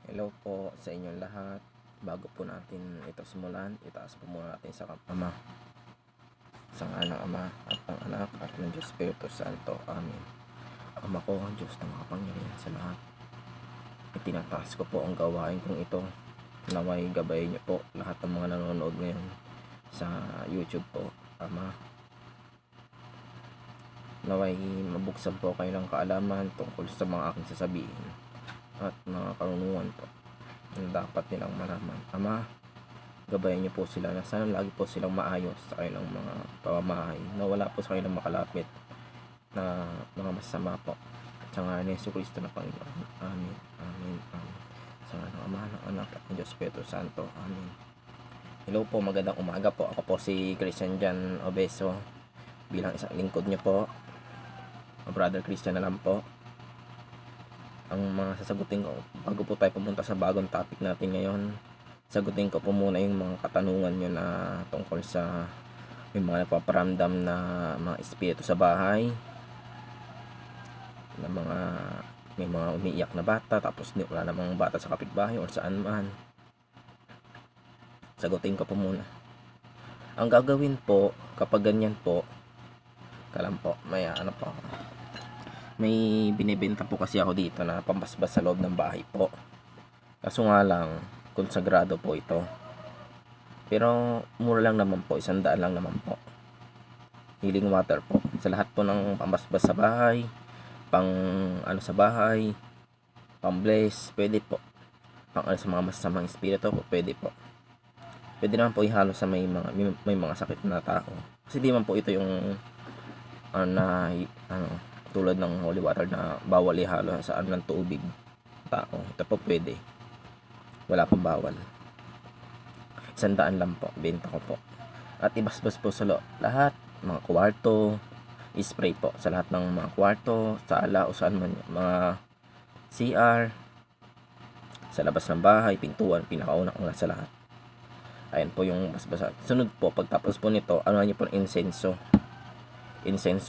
Hello po sa inyong lahat. Bago po natin ito simulan, itaas po muna natin sa Ama. Sa ngala ng Ama at ng Anak at ng Diyos Espiritu Santo. Amen. Ama ko, ang Diyos na makapangyarihan sa lahat. Itinataas ko po ang gawain kong ito. Naway gabayin niyo po lahat ng mga nanonood ngayon sa YouTube po, Ama. Naway mabuksan po kayo ng kaalaman tungkol sa mga aking sasabihin at mga karunungan po na dapat nilang malaman. Ama, gabayan niyo po sila na sana lagi po silang maayos sa kanilang mga pamamahay, na wala po sa kanilang makalapit na mga masama po. Sa ngalan ni Jesucristo na Panginoon. Amen. Amen. Amen. Sa ngalan ng Ama, ng Anak at ng Diyos Espiritu Santo. Amen. Hello po, magandang umaga po. Ako po si Christian Jan Obeso, bilang isang lingkod niyo po. Brother Christian na lang po. Ang mga sasagutin ko bago po tayo pumunta sa bagong topic natin ngayon, sagutin ko po muna yung mga katanungan nyo na tungkol sa may mga nagpaparamdam na mga espiritu sa bahay, na may mga umiiyak na bata, tapos wala namang bata sa kapitbahay or saan man. Sagutin ko po muna. Ang gagawin po kapag ganyan po, kalam po, may binibenta po kasi ako dito na pambasbas sa loob ng bahay po. Kaso nga lang, konsagrado po ito. Pero mura lang naman po, 100 lang naman po. Healing water po. Sa lahat po ng pambasbas sa bahay, pang sa bahay, pang bless, pwede po. Pang sa mga masasamang espiritu po, pwede po. Pwede naman po ihalo sa may mga sakit na tao. Kasi di man po ito yung tulad ng holy water na bawal ihalo sa ng tubig tao. Ito po pwede, wala pang bawal. 100 lang po, benta ko po. At ibasbas po sa lahat, mga kwarto, spray po sa lahat ng mga kwarto, sala o saan man, mga CR, sa labas ng bahay, pintuan, pinakauna kong sa lahat. Ayan po yung basbasa. Sunod po, pagtapos po nito, ano niyo po, insenso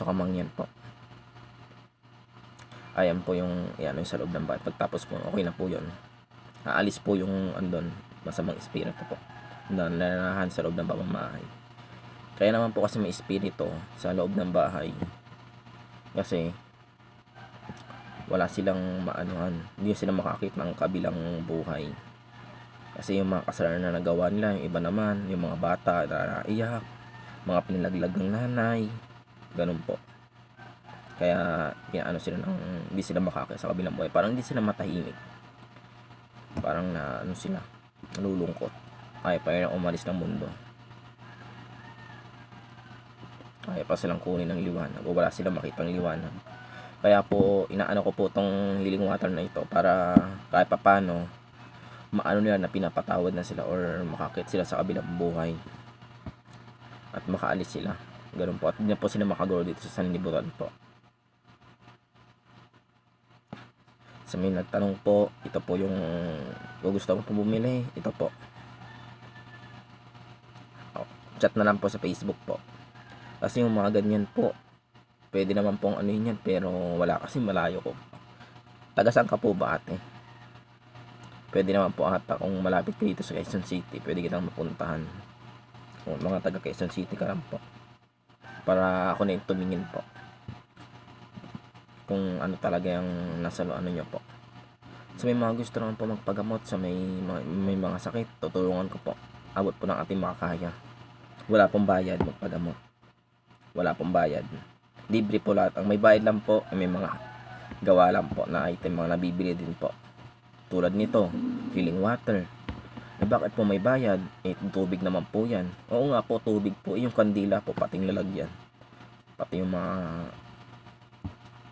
kamangyan po. Ayan po yung sa loob ng bahay. Pagtapos po, okay na po yun. Aalis po yung masamang espiritu po na nananahan sa loob ng pamamahay. Kaya naman po kasi may espiritu sa loob ng bahay kasi wala silang hindi sila makakita ng kabilang buhay. Kasi yung mga kasalanan na nagawa nila, yung iba naman, yung mga bata na naiyak, mga pinalaglag ng nanay, ganun po. Kaya sila hindi sila makakita sa kabilang buhay. Parang hindi sila matahimik. Parang sila nalulungkot. Ayaw pa rin umalis ng mundo. Ayaw pa silang kunin ng liwanag. O wala silang makitang liwanag. Kaya po, inaano ko po tong healing water na ito para kahit papano nila na pinapatawad na sila or makakit sila sa kabilang buhay. At makaalis sila. Ganun po. At hindi na po sila makaguro dito sa sanlibutan po. Sa may nagtanong po, ito po yung kung gusto mo po bumili, ito po. Chat na lang po sa Facebook po. Kasi yung mga ganyan po, pwede naman pong yan, pero wala kasi malayo ko. Taga saan ka po ba ate? Pwede naman po ata kung malapit ka dito sa Quezon City, pwede kitang mapuntahan. Kung mga taga Quezon City ka lang po. Para ako na yung tumingin po. Kung talaga yung nasa nyo po. So may mga gusto naman po magpagamot sa may mga sakit, tutulungan ko po. Abot po ng ating makakaya. Wala pong bayad magpagamot. Wala pong bayad. Libre po lahat. Ang may bayad lang po, may mga gawa lang po na item, mga nabibili din po. Tulad nito, healing water. Bakit po may bayad? Tubig naman po yan. Oo nga po, tubig po. Yung kandila po, pating lalagyan. Pati yung mga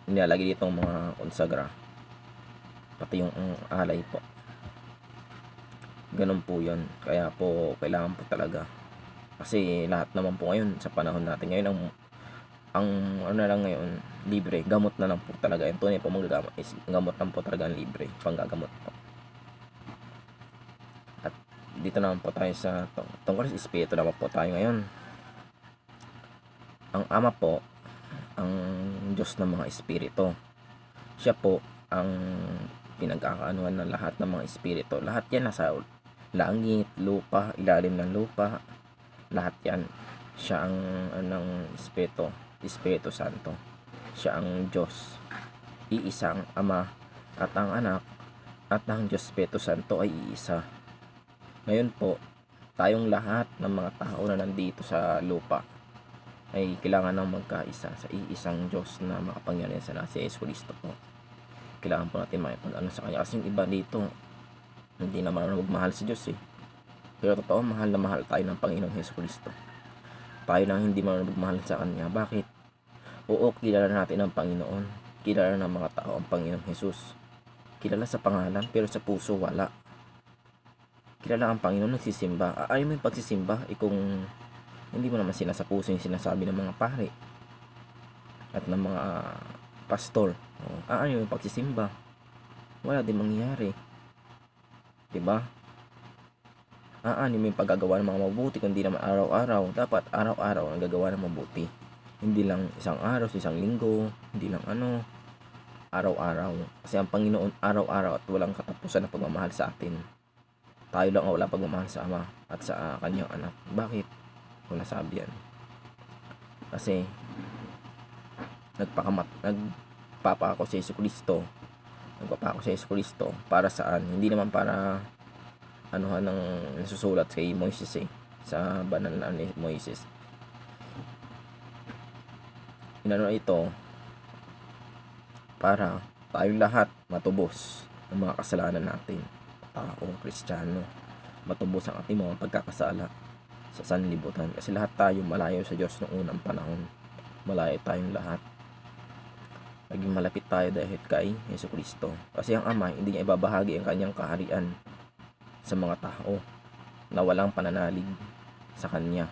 nilalagay dito mga konsagra, pati yung alay po, ganun po yun. Kaya po kailangan po talaga, kasi lahat naman po ngayon sa panahon natin ngayon, ang lang ngayon, libre, gamot na lang po talaga. Yung tunay po magagamot is gamot lang po talaga, ang libre, panggagamot po. At dito naman po tayo sa tungkol sa espiritu naman po tayo ngayon. Ang Ama po ang Diyos ng mga espiritu. Siya po ang pinagkakaanuhan ng lahat ng mga espiritu. Lahat yan nasa langit, lupa, ilalim ng lupa. Lahat yan. Siya ang Espiritu Santo. Siya ang Diyos. Iisang Ama at ang Anak at ang Diyos Espiritu Santo ay iisa. Ngayon po, tayong lahat ng mga tao na nandito sa lupa ay kailangan ng magkaisa sa iisang Diyos na makapangyarihan sa si Yesu Cristo po. Kailangan po natin makipag-ano sa Kanya. Kasi yung iba dito, hindi na marunong magmahal si Diyos eh. Pero totoo, mahal na mahal tayo ng Panginoong Yesu Cristo. Tayo lang hindi marunong magmahal sa Kanya. Bakit? Oo, kilala natin ang Panginoon. Kilala ng mga tao ang Panginoong Jesus. Kilala sa pangalan, pero sa puso wala. Kilala ang Panginoon, nagsisimba. Ayaw mo yung pagsisimba, kung hindi mo naman sa puso yung sinasabi ng mga pare at ng mga pastor. Ayaw mo yung pagsisimba. Wala din mangyayari. Diba? Ano yung paggagawa ng mga mabuti, kundi naman araw-araw. Dapat araw-araw ang gagawa ng mabuti. Hindi lang isang araw, isang linggo, hindi lang araw-araw. Kasi ang Panginoon araw-araw at walang katapusan na pagmamahal sa atin. Tayo lang ang wala pagmamahal sa Ama at sa Kanyang Anak. Bakit? Wala sabi yan. Kasi nagpapa ako sa Yesu Cristo. Nagpapa ako sa Yesu Cristo para saan? Hindi naman para ng nasusulat kay Moises sa banal na ni Moises. Ito para tayong lahat matubos ang mga kasalanan natin, tao, Kristiyano, matubos ang ating mga pagkakasala sa sanlibutan. Kasi lahat tayo malayo sa Diyos noong unang panahon. Malayo tayong lahat. Naging malapit tayo dahil kay Yesu Cristo. Kasi ang Ama, hindi niya ibabahagi ang kanyang kaharian sa mga tao na walang pananalig sa Kanya.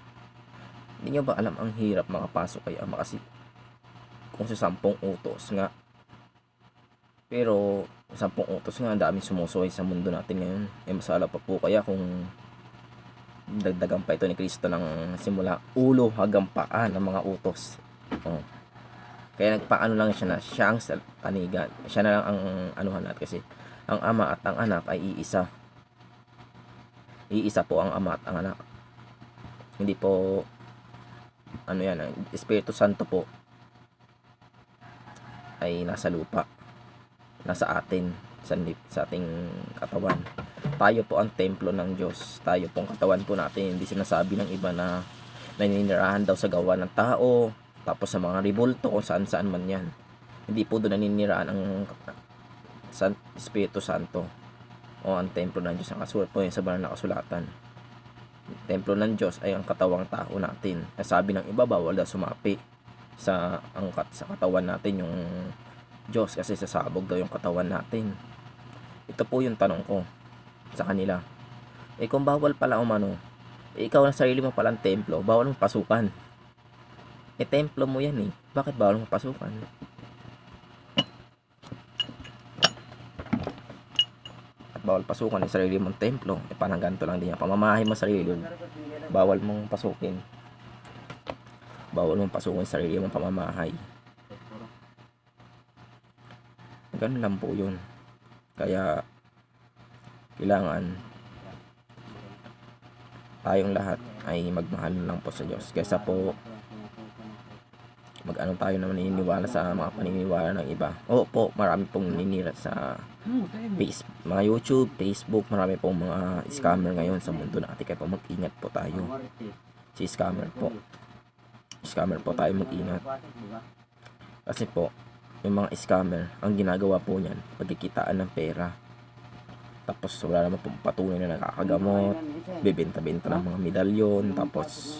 Hindi niyo ba alam ang hirap makapasok kay Ama? Kasi kung sa 10 utos nga, pero 10 utos nga, ang daming sumusuway sa mundo natin ngayon. Masala pa po kaya kung dagdagan pa ito ni Kristo ng simula ulo hanggang paa ng mga utos. Kaya nagpaano lang siya na siya ang tanigan. Siya na lang ang anuhan natin kasi ang Ama at ang Anak ay iisa. Iisa po ang Ama at ang Anak. Hindi po ang Espiritu Santo po ay nasa lupa, nasa atin, sa ating katawan. Tayo po ang templo ng Diyos. Tayo pong katawan po natin. Hindi sinasabi ng iba na naninirahan daw sa gawa ng tao, tapos sa mga ribulto kung saan-saan man yan. Hindi po doon naninirahan ang Espiritu Santo o ang templo ng Diyos. Ang kasulat po yan sa banal na kasulatan. Templo ng Diyos ay ang katawang tao natin. Sabi ng iba, bawal daw sumapi sa katawan natin yung Diyos kasi sasabog daw yung katawan natin. Ito po yung tanong ko sa kanila. Kung bawal pala ikaw na sarili mo palang templo, bawal mong pasukan. Templo mo yan bakit bawal mong pasukan? At bawal pasukan yung sarili mong templo. Parang ganito lang din yan. Pamamahay mo sarili, bawal mong pasukin. Bawal mong pasukin yung sarili mong pamamahay. Ganun lang po yun. Kaya kailangan tayong lahat ay magmahal lang po sa Diyos. Kaysa po tayo na naniniwala sa mga paniniwala ng iba. Oo po, marami pong naninira sa mga YouTube, Facebook, marami pong mga scammer ngayon sa mundo natin. Kaya po mag-ingat po tayo. Scammer po tayo, mag-ingat. Kasi po yung mga scammer, ang ginagawa po niyan, pagkikitaan ng pera. Tapos wala naman pong patunay na nakakagamot, bibenta-benta ng mga medalyon, tapos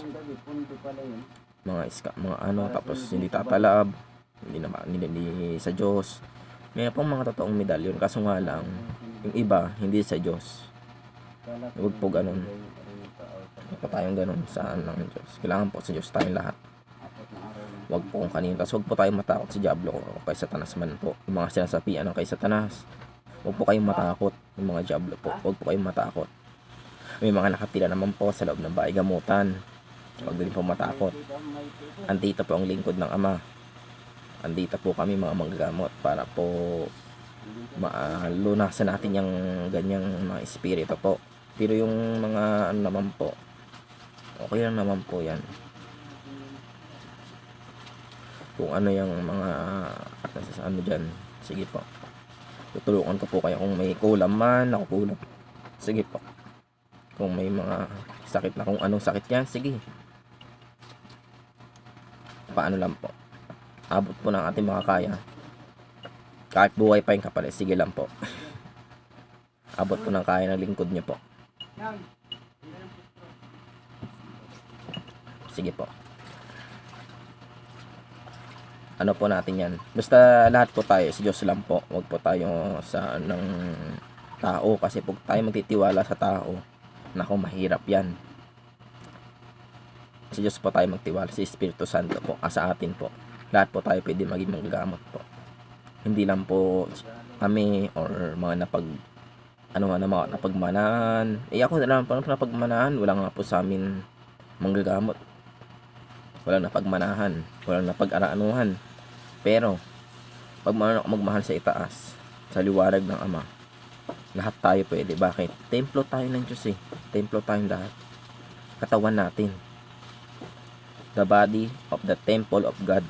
tapos hindi tatalab, hindi sa Diyos. May pong mga totoong medalyon, kaso nga lang yung iba hindi sa Diyos. Huwag po ganun. Huwag po tayong ganun sa ng Diyos. Kailangan po sa Diyos tayong lahat. Huwag po kung kanino. Tapos huwag po tayong matakot sa Diablo o kay Satanas man po. Yung mga sinasapian ng kay Satanas, huwag po kayong matakot. Yung mga Diablo po, huwag po kayong matakot. May mga nakatira naman po sa loob ng bahay gamutan. Huwag din po matakot. Andito po ang lingkod ng Ama. Andito po kami mga manggagamot para po malunasan natin yung ganyang mga espiritu po. Pero yung mga ano naman po, okay lang naman po yan. Kung ano yung mga ano dyan, sige po, tutulungan ko po kayo kung may kulam man, ako kulam, sige po. Kung may mga sakit na, kung anong sakit yan, sige, paano lang po, abot po ng ating mga kaya. Kahit buhay pa yung kapalit, sige lang po. Abot po ng kaya ng lingkod nyo po. Sige po. Ano po natin yan. Basta lahat po tayo, si Diyos lang po. Huwag po tayo sa ng tao. Kasi pag tayo magtitiwala sa tao, naku, mahirap yan. Si Diyos po tayo magtiwala. Si Espiritu Santo po, sa atin po. Lahat po tayo pwede maging manggagamot po. Hindi lang po kami or mga napagmanahan. Ako na lang po napagmanahan. Wala nga po sa amin manggagamot. Walang napagmanahan. Walang napag-araanuhan. Pero pag magmahal sa itaas, sa liwanag ng Ama, lahat tayo pwede. Bakit? Templo tayo ng Diyos eh. Templo tayong lahat. Katawan natin. The body of the temple of God.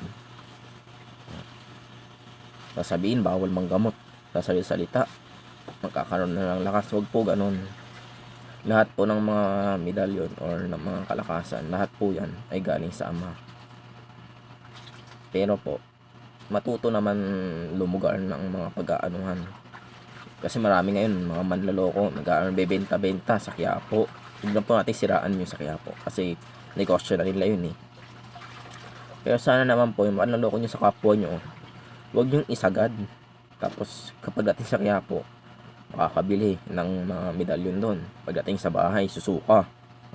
Sasabihin, bawal manggamot. Sasalita, magkakaroon na ng lakas. Huwag po ganun. Lahat po ng mga medalyon or ng mga kalakasan, lahat po yan ay galing sa Ama. Pero po, matuto naman lumugar ng mga pag-aanuhan. Kasi marami ngayon, mga manlaloko, nagbebenta-benta sa Quiapo. Huwag na po natin siraan yung sa Quiapo. Kasi negosyo na nila yun eh. Pero sana naman po, yung manlaloko nyo sa kapwa nyo, huwag nyong isagad. Tapos, kapag dating sa Quiapo, makakabili ng mga medalyon doon. Pagdating sa bahay, susuka.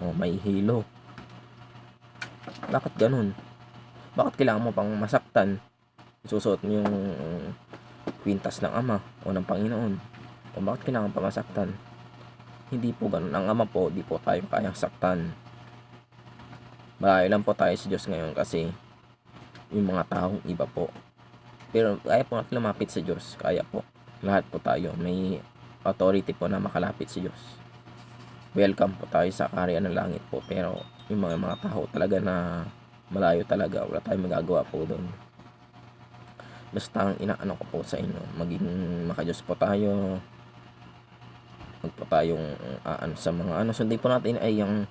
O, may hilo. Bakit ganun? Bakit kailangan mo pang masaktan? Isusuot mo yung kwintas ng Ama o ng Panginoon. O bakit kailangan pa masaktan? Hindi po ganun. Ang Ama po, di po tayo kayang saktan. Malayo lang po tayo sa Diyos ngayon kasi yung mga taong iba po. Pero kaya po natin lumapit sa Diyos. Kaya po. Lahat po tayo. May authority po na makalapit sa Diyos. Welcome po tayo sa kaharian ng langit po. Pero yung mga tao talaga na malayo talaga, wala tayong magagawa po doon. Basta ang inaano ko po sa inyo, maging makadiyos po tayo. Huwag po tayong sa mga sundin po natin ay yung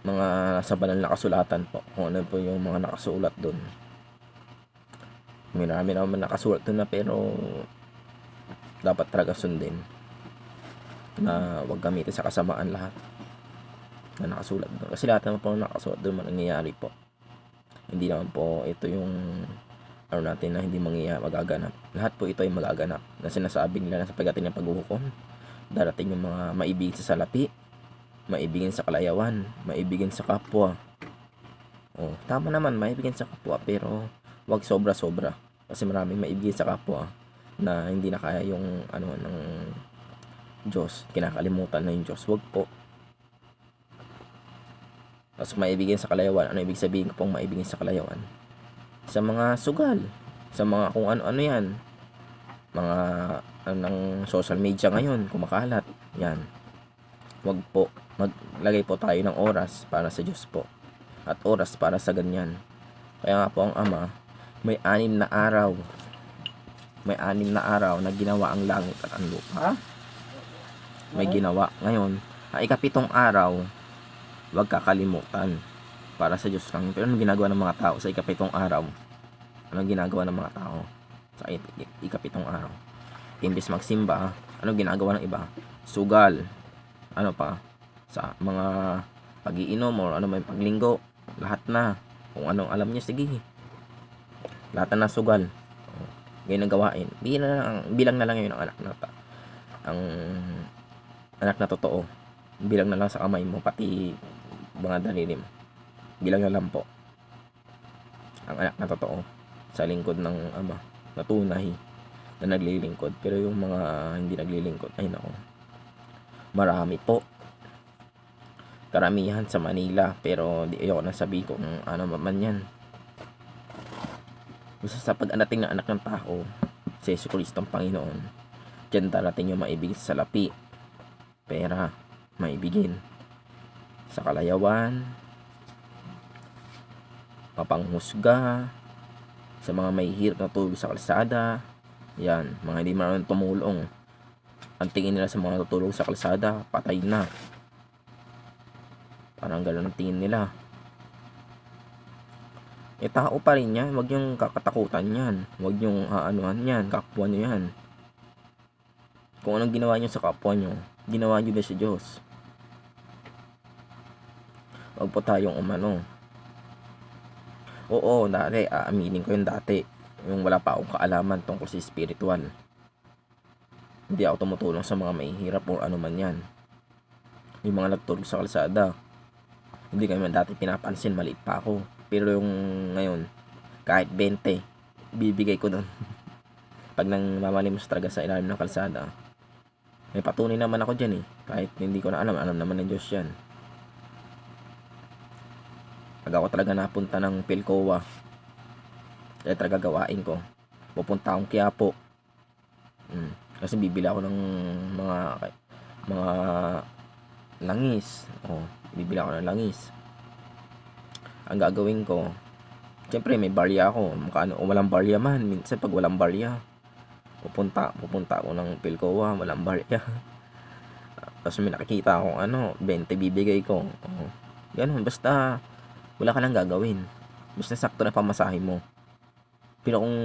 mga nasa banal na kasulatan po. Kung ano po yung mga nakasulat doon. Marami naman nakasulat doon na, pero dapat talaga sundin. Na huwag gamitin sa kasamaan lahat na nakasulat doon. Kasi lahat naman po nakasulat doon nangyayari po. Hindi naman po ito yung natin na hindi magaganap. Lahat po ito ay magaganap. Na sinasabi nila na sa pagdating ng paghuhukom, darating yung mga maibigin sa salapi, maibigin sa kalayawan, maibigin sa kapwa. Tama naman, maibigin sa kapwa, pero wag sobra-sobra. Kasi maraming maibigin sa kapwa na hindi na kaya yung ng Diyos, kinakalimutan na yung Diyos. Wag po. Tapos maibigin sa kalayawan. Ano ibig sabihin ko pong maibigin sa kalayawan? Sa mga sugal, sa mga kung ano-ano yan, mga ng social media ngayon, kumakalat, yan. Wag po, maglagay po tayo ng oras para sa Diyos po, at oras para sa ganyan. Kaya nga po ang Ama, may 6 na araw, na ginawa ang langit at ang lupa. May ginawa. Ngayon, ang ika-7 araw, wag kakalimutan. Para sa Diyos lang. Pero anong ginagawa ng mga tao sa ika-7 araw? Anong ginagawa ng mga tao sa ika-7 araw? Imbes magsimba, anong ginagawa ng iba? Sugal. Ano pa? Sa mga pag-iinom o ano may paglinggo. Lahat na. Kung anong alam niya, sige. Lahat na sugal. Ganyan ang gawain. Bilang na lang yun ang anak na ang anak na totoo. Bilang na lang sa kamay mo, pati mga daliri mo. Bilang na lang po ang anak na totoo sa lingkod ng Ama na tunay na naglilingkod. Pero yung mga hindi naglilingkod, ay nako, marami po. Karamihan sa Manila, pero di ayoko na sabi kung ano man yan. Basta sa pag-anating ng anak ng tao, si Jesucristo ang Panginoon, diyan darating yung maibigin sa salapi, pera, maibigin sa kalayawan, papanghusga sa mga may hirap na tulog sa kalsada. Yan, mga hindi marunong tumulong, ang tingin nila sa mga tutulog sa kalsada, patay na. Parang gano'n ang tingin nila. Tao pa rin yan, huwag yung kakatakutan yan, huwag yung aanuhan yan, kapwa nyo yan. Kung anong ginawa nyo sa kapwa nyo, ginawa nyo din sa Diyos. Huwag po tayong umano. Oo, dati, aaminin ko yung dati, yung wala pa akong kaalaman tungkol sa spiritual. Hindi ako tumutulong sa mga mahihirap o ano man yan. Yung mga nagtulog sa kalsada, hindi kami dati pinapansin, maliit pa ako. Pero yung ngayon, kahit 20, bibigay ko doon. Pag nang mamalimos talaga sa ilalim ng kalsada, may patunay naman ako dyan eh. Kahit hindi ko na alam naman ng Diyos yan. Pag ako talaga napunta ng Pilcoa, kaya talaga gawain ko, pupunta akong Quiapo. Kasi bibili ako ng mga langis. Bibili ako ng langis. Ang gagawin ko, siyempre may barya ako. O walang barya man. Minsan pag walang barya, pupunta ako ng Pilcoa, walang barya. Tapos may nakikita akong 20 bibigay ko. Ganun, basta wala ka lang gagawin. Basta sakto na pamasahe mo. Pero kung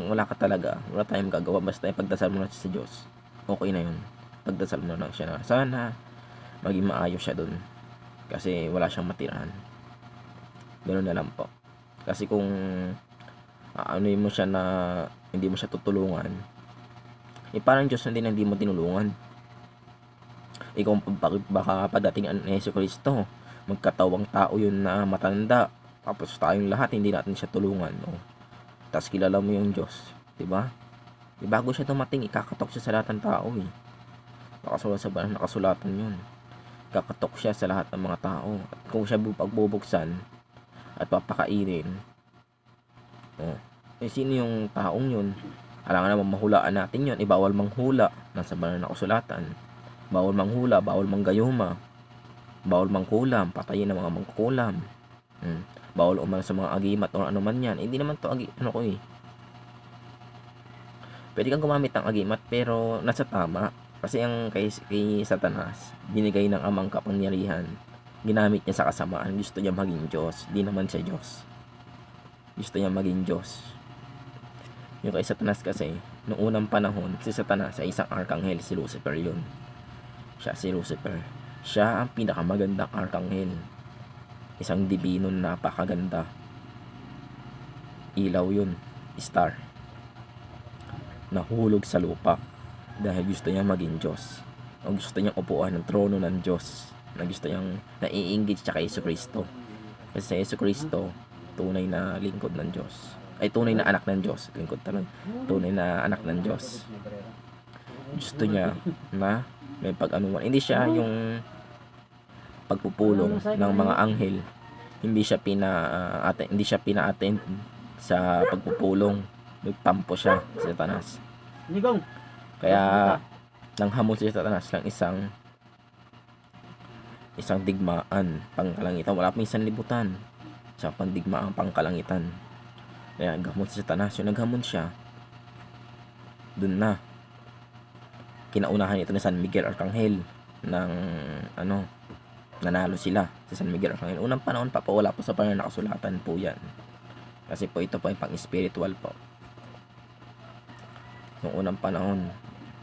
wala ka talaga, wala tayong gagawa, basta ipagdasal mo na sa Diyos. Okay na yun. Pagdasal mo na lang siya na sana maging maayos siya dun. Kasi wala siyang matirahan. Ganun na lang po. Kasi kung mo siya na hindi mo siya tutulungan, parang Diyos na din hindi mo tinulungan. Ikaw baka padating ang Jesucristo, magkatawang tao yun na matanda, tapos tayong lahat hindi natin siya tulungan. Tapos kilala mo yung Diyos, diba? Bago siya dumating, ikakatok siya sa lahat ng tao eh. Nakasulatan yun. Kakatok siya sa lahat ng mga tao. At kung siya pagbubuksan at papakainin, sino yung taong yun? Alangan naman mahulaan natin yun. Bawal manghula. Nasa banal na kasulatan. Bawal manghula, bawal manggayuma, bawal mangkulam, patayin ng mga mangkukulam. Bawal umano sa mga agimat o ano man yan. Hindi naman to pwede kang gumamit ng agimat pero nasa tama. Kasi ang kay Satanas, binigay ng amang kapangyarihan, ginamit niya sa kasamaan. Gusto niya maging Diyos. Di naman siya Diyos. Gusto niya maging Diyos. Yung kay Satanas kasi, noong unang panahon, si Satanas ay isang arkanghel, si Lucifer yun. Siya si Lucifer. Siya ang pinakamagandang arkanghel. Isang dibinong napakaganda. Ilaw yun. Star. Nahulog sa lupa. Dahil gusto niya maging Diyos. O gusto niyang upuan ng trono ng Diyos. Na gusto niyang naiinggit siya kay Jesucristo. Kasi si Jesucristo, tunay na lingkod ng Diyos. Ay tunay na anak ng Diyos. Lingkod talaga. Tunay na anak ng Diyos. Gusto niya na may pag-anuan. Hindi siya yung pagpupulong ng mga anghel. Hindi siya pina-attend sa pagpupulong. Nagtampo siya si Satanas. Kaya nanghamon si Satanas ng isang digmaan pangkalangitan. Wala pang isang libutan. Sa pandigmaan pangkalangitan. Kaya gamot si Satanas. Yung naghamon siya, dun na kinaunahan ito ni San Miguel Arcangel ng nanalo sila si San Miguel Arcangel. Unang panahon pa po, wala po sa panahon nakasulatan po yan. Kasi po ito po ay pang spiritual po. Noong unang panahon,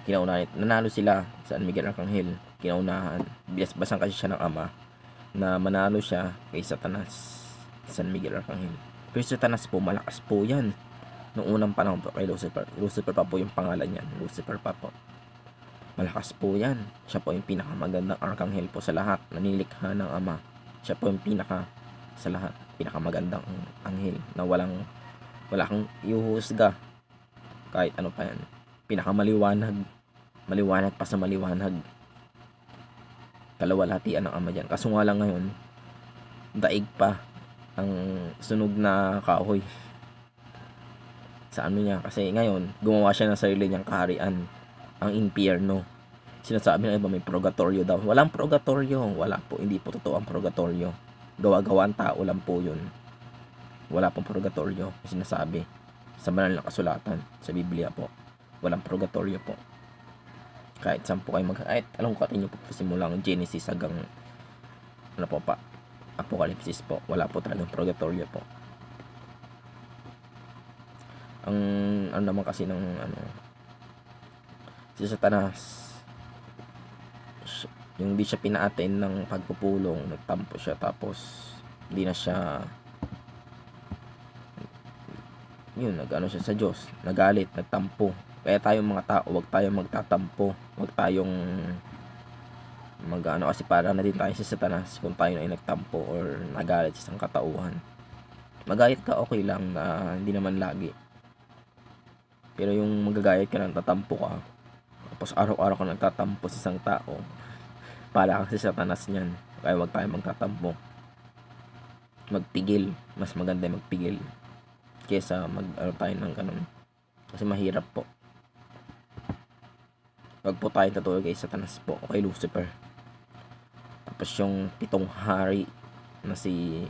kinaunahan, nanalo sila San Miguel Arcangel. Kinaunahan, binasbasan kasi siya ng ama na manalo siya kay Satanas, San Miguel Arcangel. Pero Satanas po, malakas po yan. Noong unang panahon po kay Lucifer. Lucifer pa po yung pangalan yan. Lucifer pa po. Malakas po yan. Siya po yung pinakamagandang arkanghel po sa lahat. Nanilikha ng ama. Siya po yung sa lahat. Pinakamagandang anghel. Na wala kang ihuhusga. Kahit ano pa yan. Pinakamaliwanag. Maliwanag pa sa maliwanag. Kalawalhatian ng ama dyan. Kaso nga lang ngayon, daig pa ang sunog na kahoy sa ano niya. Kasi ngayon, gumawa siya ng sarili niyang kaharian, ang impyerno. Sinasabi ng iba may purgatorio daw. Walang purgatorio. Wala po. Hindi po totoo ang purgatorio. Gawa-gawaan tao lang po yun. Wala pong purgatorio. Sinasabi sa banal na kasulatan, sa Biblia po. Walang purgatorio po. Kahit saan po kayo kahit alam ko atin nyo po simulang Genesis hanggang ano po pa, Apocalypse po. Wala po talagang purgatorio po. Ang ano naman kasi ng ano, si Satanas, yung di siya pina-attain ng pagpupulong, nagtampo siya, tapos hindi na siya yun, nag-ano siya sa Diyos, nagalit, nagtampo. Kaya tayong mga tao, wag tayong magtatampo, wag tayong mag-ano, kasi parang na din tayo sa Satanas kung tayo na ay nagtampo or nagalit sa isang katauhan. Magalit ka, okay lang, na hindi naman lagi. Pero yung magagayat ka, nagtatampo ka, tapos araw-araw ka nagtatampo sa isang tao, para kang si Satanas niyan. Kaya wag tayo magtatampo. Magpigil. Mas maganda magpigil kesa mag-ano tayo ng ganun. Kasi mahirap po. Wag po tayo tatulog kay Satanas po o kay Lucifer. Tapos yung 7 hari na si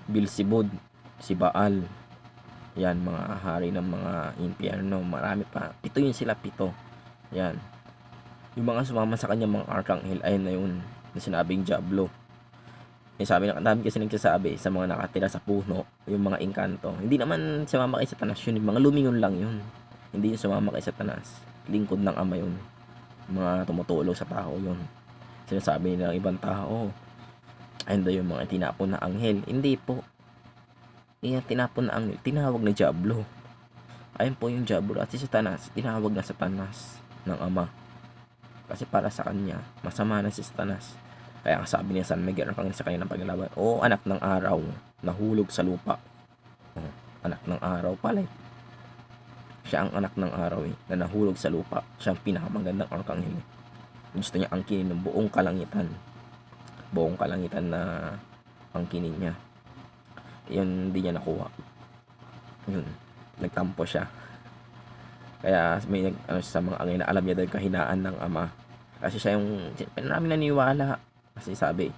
Beelzebub, si Baal. Yan, mga hari ng mga impyerno. Marami pa. 7 yun sila, 7. Yan. Yung mga sumama sa kanya mga arkanghel, ayun na yun, na sinabing Diablo. Yung sabi na, dami kasi nagsasabi sa mga nakatira sa puno, yung mga engkanto. Hindi naman sumama kay Satanas yun, yung mga lumingon lang yun. Hindi yung sumama kay Satanas. Lingkod ng Ama yun. Mga tumutulong sa tao yun. Sinasabi nila ng ibang tao, ayun daw yung mga tinapon na anghel. Hindi po. Yung tinapon na anghel, tinawag na Diablo. Ayun po yung Diablo. At si Satanas, tinawag na Satanas ng Ama. Kasi para sa kanya, masama na si Satanas. Kaya ang sabi niya San Miguel Arcangel sa kanya ng paglalaban, o anak ng araw, nahulog sa lupa. Anak ng araw pala. Siya ang anak ng araw na nahulog sa lupa. Siya ang pinakamagandang arkanghel. Gusto niya angkinin ng buong kalangitan. Buong kalangitan na angkinin niya. Yun, hindi niya nakuha. Yun, nagtampo siya. Kaya may ano sa mga angel na alam niya daw yung kahinaan ng Ama. Kasi siya yung maraming naniwala. Kasi sinabi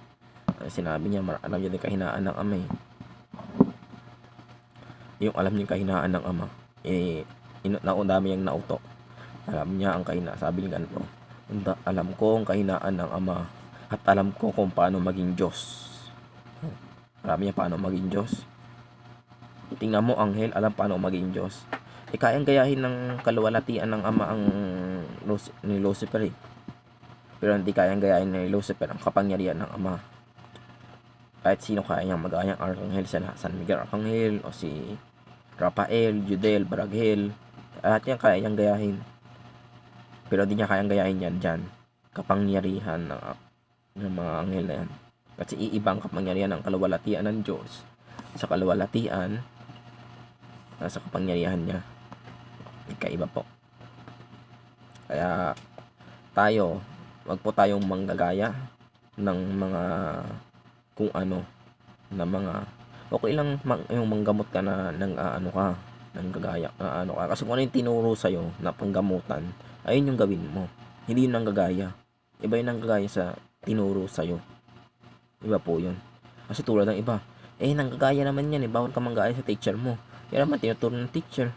niya alam niya yung kahinaan ng Ama. Yung alam niya yung kahinaan ng Ama. Dami yung nauto. Alam niya ang kahinaan. Sabi niya ganito. Alam ko ang kahinaan ng Ama. At alam ko kung paano maging Diyos. Alam niya paano maging Diyos. Tingnan mo anghel, alam paano maging Diyos. Kayang gayahin ng kaluwalhatian ng Ama ang ni Lucifer. Pero hindi kayang gayahin ni Lucifer ang kapangyarihan ng Ama. Kahit sino kaya niyang magayang arkanghel, San Miguel Arcangel o si Rafael, Judel, Baraghel. Lahat yan kaya niyang gayahin. Pero hindi niya kayang gayahin yan dyan. Kapangyarihan ng mga anghel na yan. Kasi iibang kapangyarihan ng kaluwalhatian ng Diyos sa kaluwalhatian sa kapangyarihan niya. Ikaiba po. Kaya tayo, wag po tayong manggagaya ng mga kung ano na mga okay lang yung manggamot ka na ng ano ka, ng gagaya ano ka. Kasi kung ano yung tinuro sa'yo na panggamutan, ayun yung gawin mo. Hindi yun nanggagaya. Iba yun nanggagaya sa tinuro sa'yo. Iba po yun. Kasi tulad ng iba, nanggagaya naman yan, bawal ka manggaya sa teacher mo. Yan naman tinuturo ng teacher.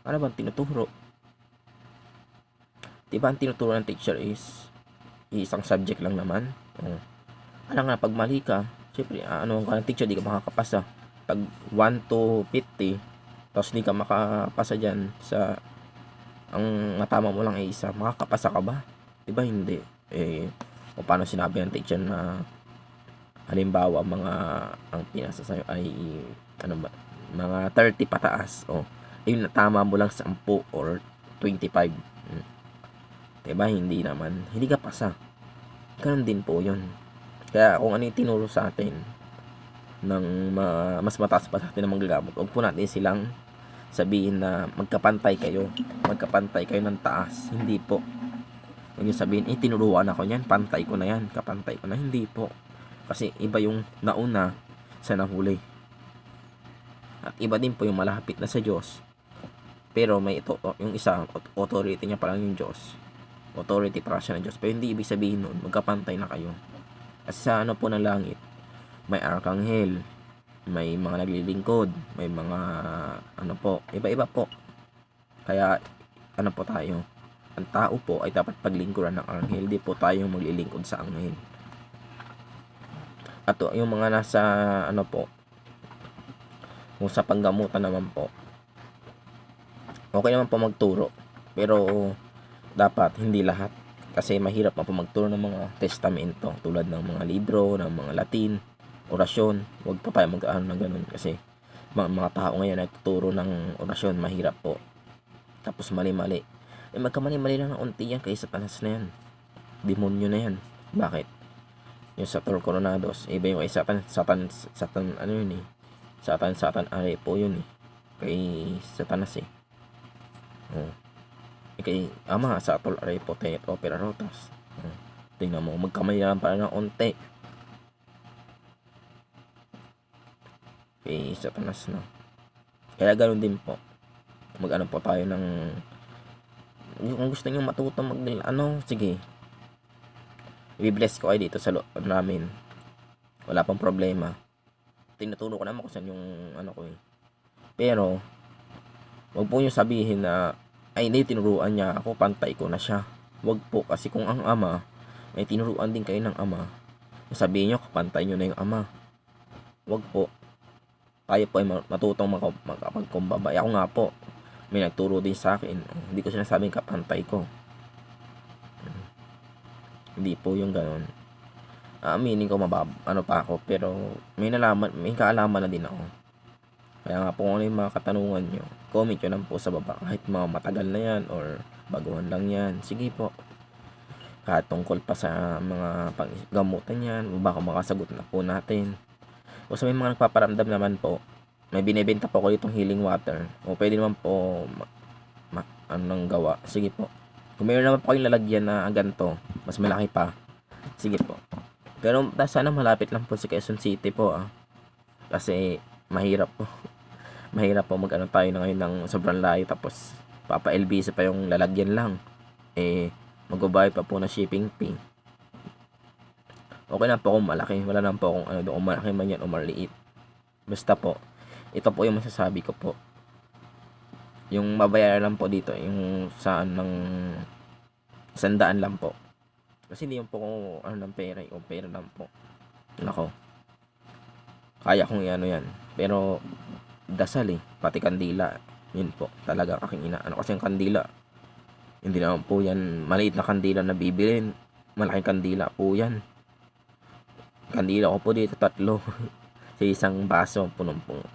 Ano bang tinuturo? Diba ang tinuturo ng teacher is isang subject lang naman. Alam nga, pag mali ka, syempre, ano ka ng teacher, di ka makakapasa. Pag 1 to 50, tapos di ka makapasa dyan sa, ang matama mo lang ay isa, makakapasa ka ba? Diba hindi? O paano sinabi ng teacher na, halimbawa, ang pinasa sa'yo ay, ano ba, mga 30 pataas. Yun, natama mo lang 10 or 25. Diba? Hindi naman. Hindi ka pasa. Ganun din po yun. Kaya kung ano yung tinuro sa atin ng mas mataas pa sa atin na manggagamot, huwag po natin silang sabihin na magkapantay kayo ng taas. Hindi po. Huwag yung sabihin, tinuruan ako niyan, pantay ko na yan, kapantay ko na. Hindi po. Kasi iba yung nauna sa nahuli. At iba din po yung malapit na sa Diyos Pero may ito, yung isa, authority niya parang yung Diyos. Authority para siya ng Diyos. Pero hindi ibig sabihin nun, magkapantay na kayo. Kasi sa ano po ng langit, may arkanghel, may mga naglilingkod, may mga ano po, iba-iba po. Kaya ano po tayo, ang tao po ay dapat paglingkuran ng arkanghel, di po tayo maglilingkod sa anghel. At yung mga nasa ano po, kung sa panggamutan naman po, okay naman po magturo, pero dapat hindi lahat, kasi mahirap pa po magturo ng mga testamento tulad ng mga libro, ng mga Latin, orasyon. Huwag po tayo mag-ano ng ganun, kasi mga tao ngayon ay tuturo ng orasyon, mahirap po, tapos mali-mali. Magkamali-mali lang ng unti yan, kay Satanas na yan, demonyo na yan. Bakit? Yung Sator Coronados, iba yung kay Satan ano yun eh, Satan are po yun eh, kay Satanas eh. Kay Ama, Sator are po te opera rotas. Tingnan mo, magkamali lang para ng unti, kay Satanas na. Kaya ganoon din po, mag-ano po tayo ng, kung gusto niyo matuto sige, i-bless ko kayo dito sa namin, wala pang problema. Tinuturo ko naman kung saan yung ano ko eh. Pero wag po niyo sabihin na ay hindi, tinuruan niya ako, pantay ko na siya. Wag po, kasi kung ang ama may tinuruan din kayo ng ama, sabihin niyo kapantay niyo na yung ama. Wag po. Tayo po ay matutong makapagkumbaba. Ako nga po, may nagturo din sa akin, hindi ko sinasabing kapantay ko, hindi po yung ganon. Meaning ko ano pa ako, pero may kaalaman na din ako. Kaya nga po, kung ano yung mga katanungan nyo, comment nyo lang po sa baba, kahit mga matagal na yan or baguhan lang yan, sige po. Kahit tungkol pa sa mga panggamutan yan, baka makasagot na po natin. O sa may mga nagpaparamdam naman po, may binibenta po ko itong healing water, o pwede naman po anong gawa, sige po. Kung mayroon naman po kayong lalagyan na ganito, mas malaki pa, sige po. Pero sana malapit lang po si Quezon City po kasi mahirap po. Mahirap po mag-ano tayo na ngayon ng sobrang layo, tapos papa-LBC pa yung lalagyan lang. Magbabayad pa po na shipping fee. Okay na po kung malaki, wala na po kung ano doon, kung malaki man yan o maliit. Basta po, ito po yung masasabi ko po. Yung mabayaran lang po dito, yung saan ng 100 lang po. Kasi hindi yung po kung ano ng pera, yung pera lang po. Nako, kaya kong ano yan. Pero dasal pati kandila, yun po talaga aking inaano. Kasi yung kandila, hindi naman po yan maliit na kandila na bibilin, malaking kandila po yan. Kandila ko po dito 3 sa isang baso, punong-puno.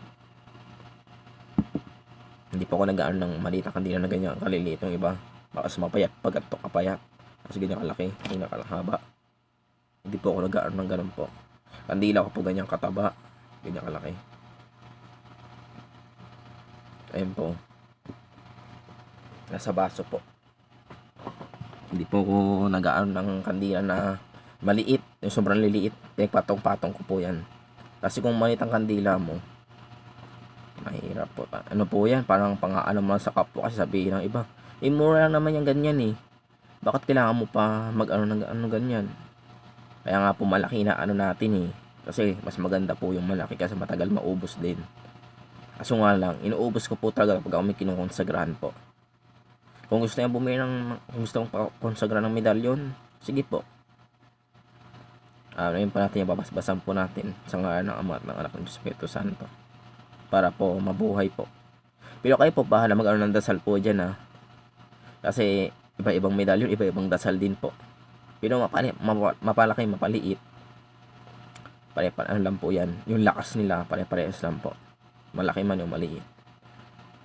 Hindi po ako nag-aano ng maliit na kandila na ganyan kaliliit. Yung iba baka sumapayat pag ito kapayat, kasi ganyan kalaki, ganyan kalahaba. Hindi po ako nag-aano ng ganun po. Kandila ko po ganyan kataba, ganyan kalaki. Ayun po, nasa baso po. Hindi po ako nag-aano ng kandila na maliit, yung sobrang liliit, patong-patong ko po yan. Kasi kung maliit ang kandila mo, mahirap po. Ano po yan, parang pang-aalam mo sa kapwa, kasi sabihin ng iba, mura lang naman yung ganyan bakit kailangan mo pa mag-ano ng ano ganyan. Kaya nga po malaki na ano natin kasi mas maganda po yung malaki, kasi matagal maubos din. Kaso nga lang, inuubos ko po talaga pag ako may kinukonsagrahan po. Kung gusto nyo bumili kung gusto mong konsagrahan ng medalyon, sige po. Ngayon pa natin, babasbasan po natin sa ngalan ng Ama at ng Anak ng Espiritu Santo, para po mabuhay po. Pero kayo po bahala mag-ano ng dasal po dyan kasi iba-ibang medalyon, iba-ibang dasal din po. Pero mapalaki, mapaliit, pare-pare lang po yan. Yung lakas nila pare-parehas lang po, malaki man yung maliit.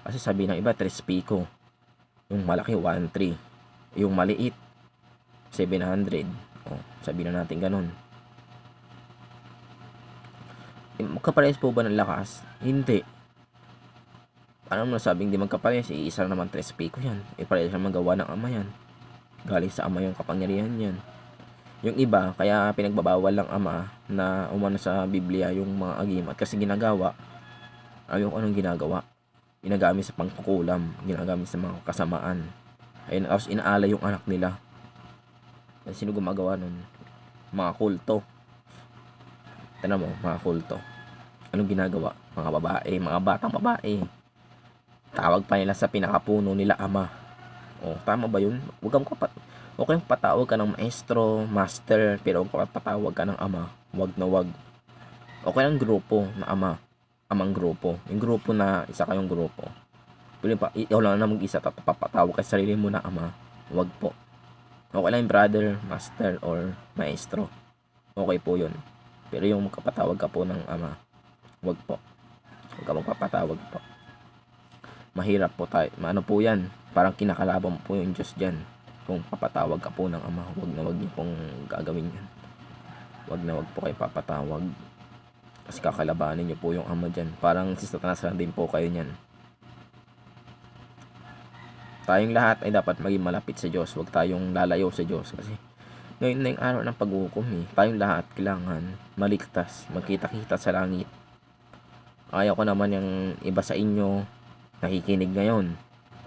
Kasi sabi ng iba 3 pico, yung malaki 1.3, yung maliit 700. Sabi na natin ganun. Magkaparehas po ba ng lakas? Hindi. Paano mo nasabing di magkaparehas? Isa naman 3 pico yan. Parehas naman gawa ng Ama yan. Galing sa Ama yung kapangyarihan yan. Yung iba, kaya pinagbabawal lang Ama na umano sa Biblia yung mga agimat, kasi ginagawa yung anong ginagawa. ginagamit sa pangkukulam, ginagamit sa mga kasamaan. Ayun, tapos inaalay yung anak nila. Sino gumagawa nun? Mga kulto. Tignan mo, mga kulto. Anong ginagawa? Mga babae, mga batang babae. Tawag pa nila sa pinakapuno nila ama. O, tama ba yun? Okay, patawag ka ng maestro, master, pero huwag patawag ka ng ama. Wag na wag. Okay lang grupo na ama. Amang grupo. Yung grupo na isa kayong grupo. Pero ikaw lang na mag-isa, papatawag ka sa sarili mo na ama. Wag po. Okay lang yung brother, master, or maestro. Okay po yun. Pero yung magkapatawag ka po ng ama, wag po. Huwag ka magpapatawag po. Mahirap po tayo. Maano po yan? Parang kinakalaban po yung Diyos dyan. Kung papatawag ka po ng ama, wag na wag niyo pong gagawin yan. Wag na wag po kayo papatawag. Kasi kakalabanin niyo po yung ama dyan. Parang si Satanas lang din po kayo nyan. Tayong lahat ay dapat maging malapit sa Diyos. Huwag tayong lalayo sa Diyos. Kasi ngayon na yung araw ng paghuhukom eh. Tayong lahat kailangan maligtas. Magkita-kita sa langit. Ayaw ko naman yung iba sa inyo nakikinig ngayon.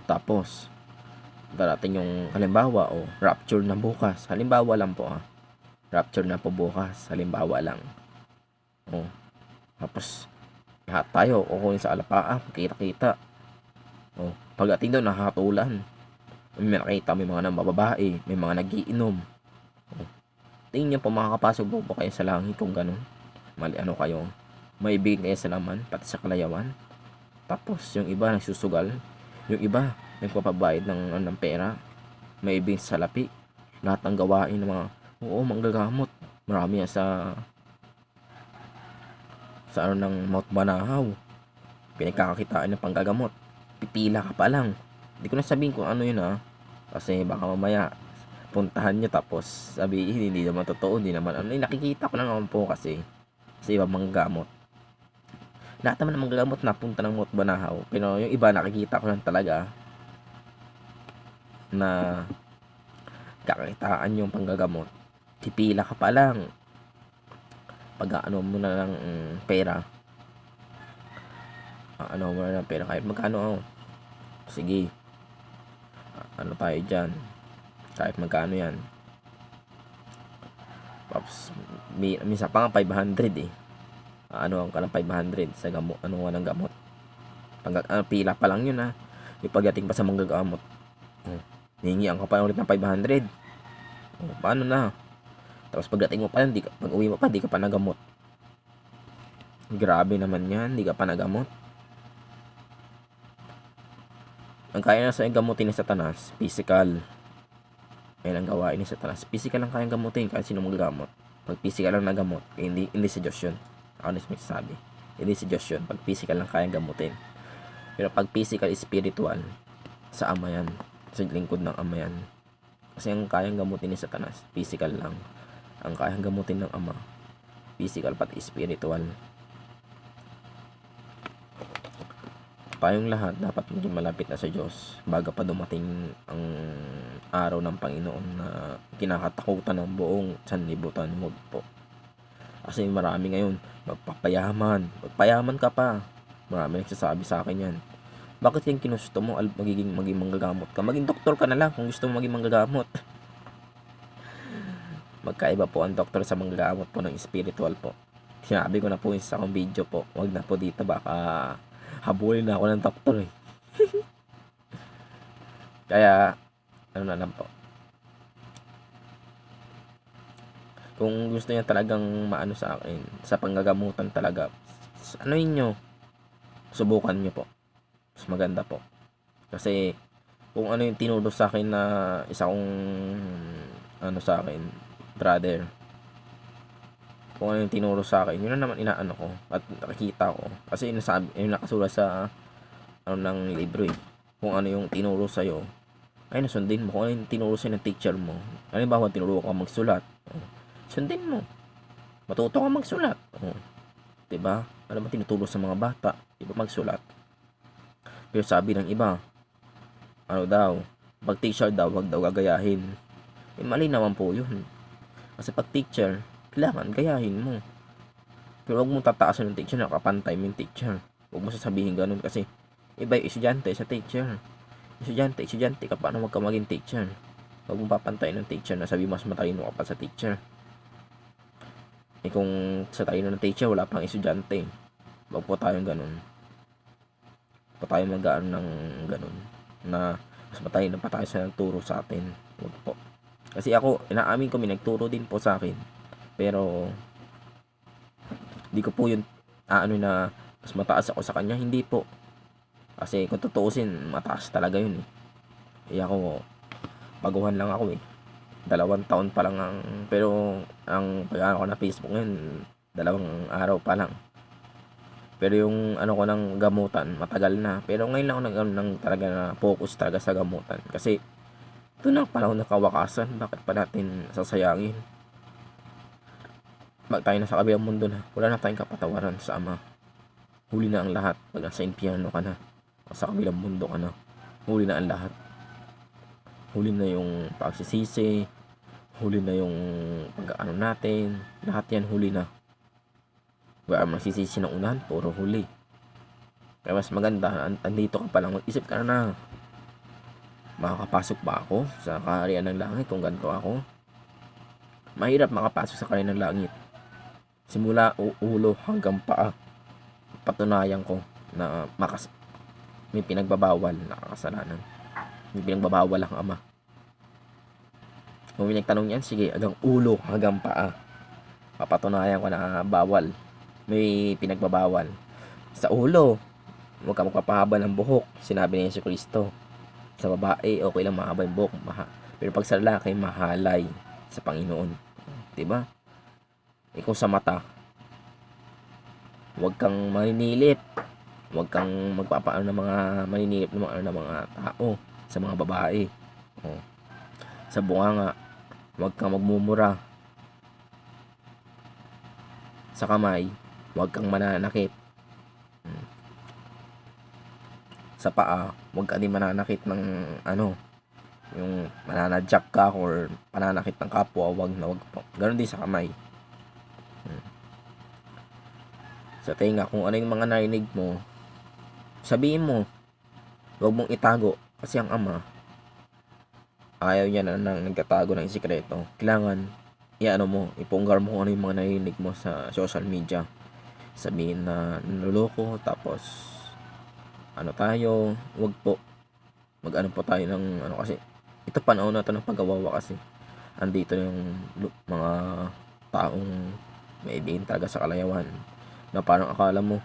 Tapos darating yung halimbawa o rapture na bukas. Halimbawa lang po Rapture na po bukas. Halimbawa lang. Tapos lahat tayo kukunin sa alapaa. Kita-kita. Pagdating doon, nakakatulan. May nakita, may mga nambababae, may mga nagiinom. Tingin niyo po, makakapasok po kayo sa langit kung ganun. Kayo, may ibigin kayo sa laman, pati sa kalayawan. Tapos, yung iba nagsusugal. Yung iba, nagpapabayad ng pera. May ibigin sa salapi. Lahat ng gawain ng mga, manggagamot. Marami yan sa ng Mount Banahaw. Pinagkakakitaan ng panggagamot. Pipila ka pa lang. Hindi ko na sabihin kung ano yun kasi baka mamaya puntahan nyo tapos sabihin hindi naman totoo, hindi naman nakikita ko lang naman po kasi sa iba manggagamot. Lahat naman ng manggagamot napunta ng Mount Banahaw, pero yung iba nakikita ko lang talaga na kakitaan yung panggagamot. Pipila ka pa lang. Pag mo na ng pera, mo na ng pera kahit magkano sige, tayo dyan kahit magkano yan. Tapos minsan pa nga 500 ang ka ng 500 sa gamot, ng gamot. Pila pa lang yun yung pagdating pa sa manggagamot, hihingian ka pa ulit ng 500. Paano na? Tapos pagdating mo pa yan, pag uwi mo pa, di ka pa nagamot. Grabe naman yan, di ka pa nagamot. Ang kaya na sa gamutin ni Satanas, physical. Ayun ang gawain ni Satanas. Physical lang kayang gamutin kahit sino magagamot. Pag physical lang nagamot, hindi si Diyos yun. Ako na magsasabi. Hindi si Diyos yun. Pag physical lang kayang gamutin. Pero pag physical, spiritual, sa ama yan. Sa lingkod ng ama yan. Kasi ang kayang gamutin ni Satanas, physical lang. Ang kayang gamutin ng ama, physical pati spiritual. Tayong lahat dapat maging malapit na sa Diyos bago pa dumating ang araw ng Panginoon na kinakatakutan ng buong sanlibutan. Huwag po. Kasi marami ngayon magpapayaman ka pa. Marami nagsasabi sa akin yan. Bakit yung kinusto mo maging manggagamot ka? Maging doktor ka na lang kung gusto mo maging manggagamot. Magkaiba po ang doktor sa manggagamot po ng spiritual po. Sinabi ko na po sa akong video po. Huwag na po dito, baka habulin na ako ng doktor Kaya na lang po, kung gusto niya talagang maano sa akin sa panggagamutan talaga, nyo, subukan nyo po. Mas maganda po. Kasi kung ano yung tinuro sa akin na isa kong sa akin, brother, kung ano yung tinuro sa akin, yun na naman inaano ko at nakikita ko. Kasi yung nakasulat sa ng libro kung ano yung tinuro sa'yo, ay nasundin mo. Kung ano yung tinuro sa'yo ng teacher mo, halimbawa tinuro ka magsulat, sundin mo. Matuto ka magsulat. Diba? Ano ba tinuturo sa mga bata? Diba magsulat? Pero sabi ng iba, pag teacher daw, wag daw gagayahin. Mali naman po yun. Kasi pag teacher, kailangan gayahin mo. Pero huwag mo tataasan ng teacher, nakapantay mo yung teacher. Huwag mo sasabihin ganun kasi Iba yung estudyante sa teacher. Estudyante ka, paano wag ka maging teacher? Huwag mong papantayin ng teacher na sabi mas matalino ka pa sa teacher. Kung sa talino ng teacher, wala pang estudyante. Huwag po tayong ganun. Huwag po tayong mag-ano ng ganun. Na mas matalino pa tayo sa nagturo sa atin. Huwag po. Kasi ako, inaamin ko, may nagturo din po sa akin. Pero, di ko po yun, na mas mataas ako sa kanya. Hindi po. Kasi kung tutuusin, mataas talaga yun ako, baguhan lang ako 2 taon pa lang pero ang pag-ano ko na Facebook ngayon, 2 araw pa lang. Pero yung ko ng gamutan, matagal na. Pero ngayon lang ako talaga na focus talaga sa gamutan. Kasi ito na panahon na kawakasan, bakit pa natin sasayangin? Tayo na sa kabilang mundo na, wala na tayong kapatawaran sa Ama. Huli na ang lahat. Pag nasa impyerno ka na, sa kabilang mundo ka na, huli na ang lahat. Huli na yung pagsisisi, huli na yung pag-ano natin, lahat yan huli na. Wala magsisisi ng unahan, puro huli. Kaya mas maganda, andito ka pa lang, mag-isip ka na, makakapasok ba ako sa kaharian ng langit kung ganito ako? Mahirap makapasok sa kaharian ng langit. Simula ulo hanggang paa, patunayan ko na may pinagbabawal na kasalanan. May pinagbabawal ang Ama. Kung may nagtanong yan, sige, hanggang ulo, hanggang paa. Papatunayan ko na bawal. May pinagbabawal. Sa ulo, huwag ka magpapahaba ng buhok. Sinabi ni Yesu Cristo. Sa babae, okay lang mahaba yung buhok. Pero pag sa lalaki, mahalay sa Panginoon. Diba? Kung sa mata, huwag kang maninilip. Huwag kang magpapaano ng mga maninilip ng mga tao, sa mga babae. Sa bunganga, huwag kang magmumura. Sa kamay, huwag kang mananakit. Sa paa, huwag ka din mananakit ng yung mananadyak ka or pananakit ng kapwa, huwag po. Ganon din sa kamay. Sa tenga, kung ano yung mga narinig mo, sabihin mo. Huwag mong itago. Kasi ang Ama, ayaw niya na nagtatago ng sikreto. Kailangan, ipunggar mo kung ano yung mga narinig mo sa social media. Sabihin na naluloko, tapos tayo, wag po. Mag-ano po tayo ng kasi ito panahon na to ng paggawawa kasi. Andito yung mga taong may ibigin talaga sa kalayawan. Na parang akala mo,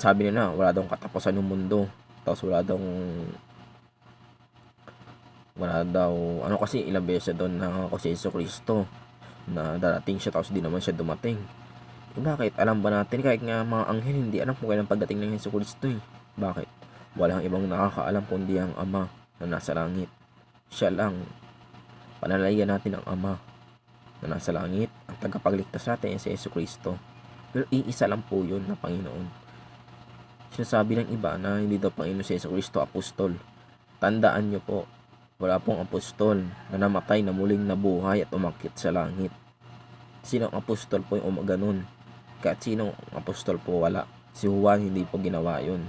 sabi nila, wala daw katapusan ng mundo. Tapos wala daw, kasi ilang beses doon na si Yesu Cristo na darating siya, tapos di naman siya dumating. Bakit? Alam ba natin, kahit nga mga anghel, hindi alam kung kailan pagdating ng Yesu Cristo Bakit? Walang ibang nakakaalam kundi ang Ama na nasa langit. Siya lang. Panalalayan natin ang Ama na nasa langit. Ang tagapagligtas natin ay si Yesu Cristo. Pero iisa lang po yun na Panginoon. Sinasabi ng iba na hindi daw Panginoon si Yesu Cristo apostol. Tandaan nyo po, wala pong apostol na namatay na muling nabuhay at umakyat sa langit. Sinong apostol po yung ganun? Kahit sinong apostol po wala. Si Juan hindi po ginawa yun.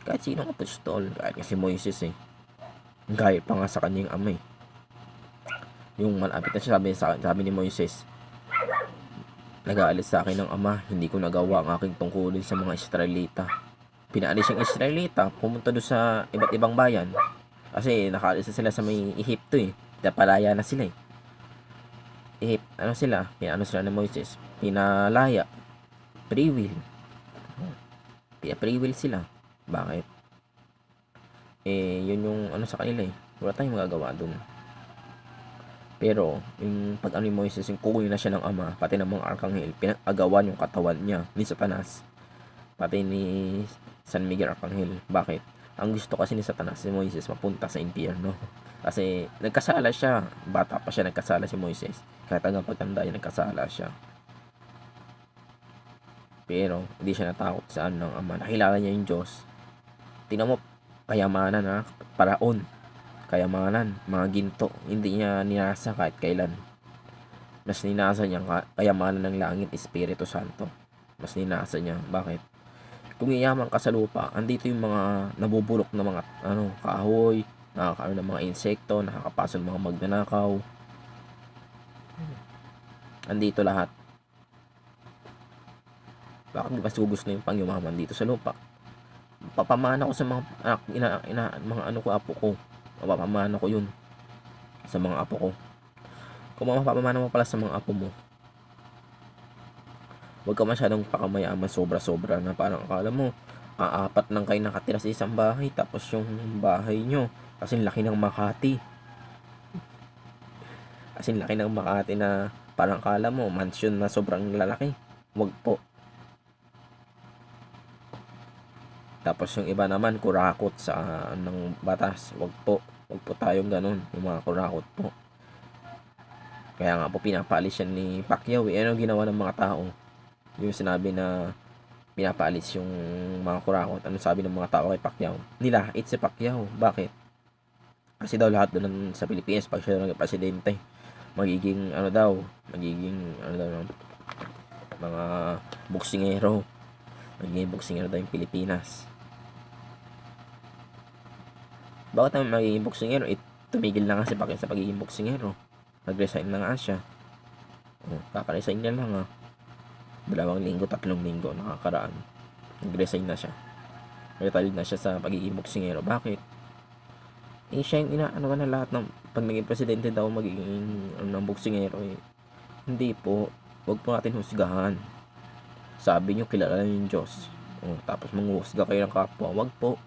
Kahit sinong apostol, kahit nga si Moises gaya pa nga sa kanyang Ama Yung malapit na siya, sabi ni Moises, nag-aalis sa akin ng Ama, hindi ko nagawa ang aking tungkulin sa mga Israelita. Pinaalis yung Israelita, pumunta doon sa iba't ibang bayan. Kasi nakaalis na sila sa may Ehipto Napalaya na sila sila, pinano sila ng Moises, pinalaya. Free will. Free will sila. Bakit? Yun yung sa kanila Wala tayong magagawa doon. Pero, yung pag ni Moises, yung kukunin na siya ng Ama, pati ng mga arkanghel, pinag-agawan yung katawan niya, ni Satanas, pati ni San Miguel Arkanghel. Bakit? Ang gusto kasi ni Satanas, si Moises, mapunta sa impyerno. Kasi, nagkasala siya. Bata pa siya, nagkasala si Moises. Kahit hanggang pagtanda niya, nagkasala siya. Pero, hindi siya natakot sa ng Ama. Nakilala niya yung Diyos. Tingnan mo, kayamanan paraon. Kayamanan, mga ginto, hindi niya ninasa kahit kailan. Mas ninasa niya kayamanan ng langit, Espiritu Santo. Mas ninasa niya. Bakit? Kung yayaman ka sa lupa, andito yung mga nabubulok na mga kahoy, nakakaano ng mga insekto, nakakapasok ng mga magnanakaw. Andito lahat. Bakit di mas gusto na yung pangyumaman dito sa lupa? Papamana ko sa mga mga ko, apo ko. Papamana ko yun sa mga apo ko. Kung mapapamana mo pala sa mga apo mo, huwag ka masyadong pakamayaman sobra-sobra na parang akala mo, apat lang kayo nakatira sa isang bahay, tapos yung bahay nyo, kasi laki ng Makati. As in, laki ng Makati na parang akala mo, mansion na sobrang lalaki. Huwag po. Tapos yung iba naman, kurakot sa ng batas. Huwag po. Huwag po tayong ganun. Yung mga kurakot po. Kaya nga po pinapaalis yan ni Pacquiao. Ano ginawa ng mga tao? Yung sinabi na pinapaalis yung mga kurakot. Ano sabi ng mga tao kay Pacquiao? Nila, it's si Pacquiao. Bakit? Kasi daw lahat doon sa Pilipinas, pag siya naging presidente, magiging mga boksingero. Magiging boksingero daw yung Pilipinas. Bakit naman magiging boksingero? Tumigil na nga si Pacquiao sa pagiging boksingero. Nag-resign na nga siya. Kaka-resign niya lang 2 linggo, 3 linggo nakakaraan. Nag-resign na siya. Retired na siya sa pagiging boksingero. Bakit? Siya yung inaano na lahat ng pag naging presidente daw magiging ng boksingero. Hindi po. Huwag po natin husgahan. Sabi niyo kilala yung Diyos. Tapos manghusga kayo ng kapwa. Huwag po.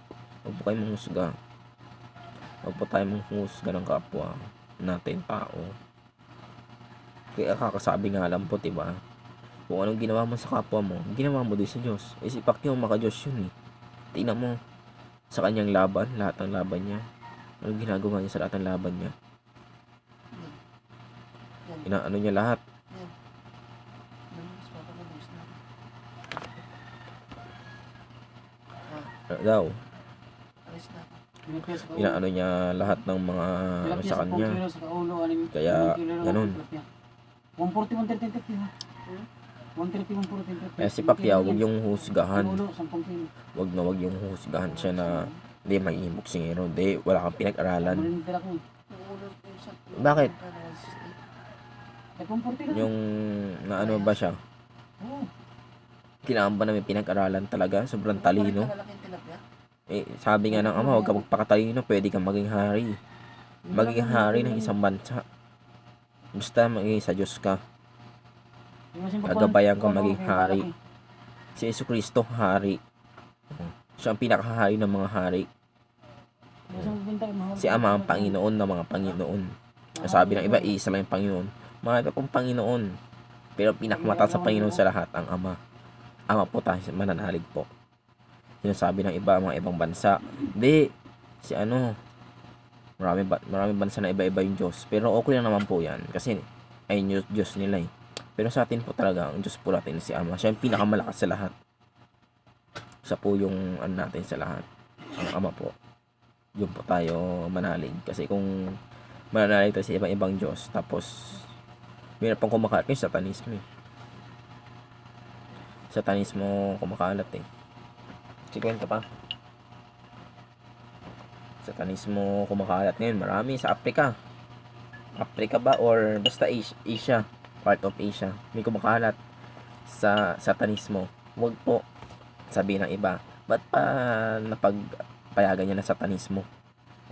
Huwag po kayo manghusga. Huwag po tayo manghusga ng kapwa natin tao. Kaya kakasabi nga lang po, diba? Kung anong ginawa mo sa kapwa mo, ginawa mo din sa Diyos. Si Pacquiao maka-Diyos yun Tingnan mo sa kanyang laban, lahat ng laban niya. Anong ginagawa niya sa lahat ng laban niya? Inaano niya lahat. Daw. Inaano niya lahat ng mga sa kanya. Kaya ganun. 130. Kaya si Pacquiao, huwag yung husgahan. Huwag yung husgahan siya na hindi magiging boksingero. Hindi, wala kang pinag-aralan. Bakit? Yung naano ba siya? Kailangan ba namin pinag-aralan talaga? Sobrang talino. Sabi nga ng ama, huwag ka magpakatalino, pwede kang maging hari. Maging hari ng isang bansa. Basta maging sa Diyos ka. Gagabayan kang maging hari. Si Jesucristo, hari. Siya ang pinakahari ng mga hari. Si Ama ang Panginoon ng mga Panginoon. Sabi ng iba, isa lang yung Panginoon. Mga iba pong Panginoon. Pero pinakamataas sa Panginoon sa lahat, ang Ama. Ama po tayo, mananalig po. Sinasabi ng iba, mga ibang bansa. Hindi, si maraming bansa na iba-iba yung Diyos. Pero okay lang naman po yan. Kasi, ay Diyos nila Pero sa atin po talaga, ang Diyos po natin si Ama. Siya yung pinakamalakas sa lahat. Siya po yung natin sa lahat. Ang Ama po. Yun po tayo manalig. Kasi kung mananalig tayo sa ibang Diyos, tapos mayroon pang kumakalat yung satanismo Satanismo kumakalat Kwento pa. Satanismo kumakalat ngayon. Marami sa Africa. Africa ba? Or basta Asia. Part of Asia. May kumakalat sa satanismo. Huwag po. Sabi ng iba. Ba't pa napagpayagan niya na satanismo?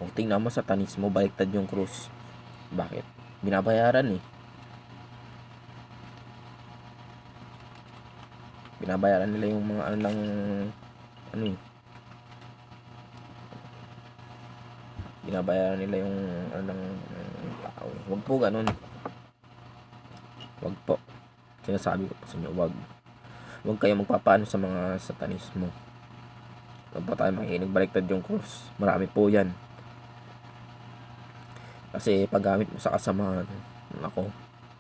O tingnan mo satanismo. Baliktad yung krus. Bakit? Binabayaran Binabayaran nila yung mga binabayaran nila yung tao. Huwag po ganun. Huwag po. Sinasabi ko po sa inyo, huwag kayo magpapaano sa mga satanismo. Huwag po tayo makinig, baliktad yung course. Marami po yan. Kasi paggamit mo sa kasamaan,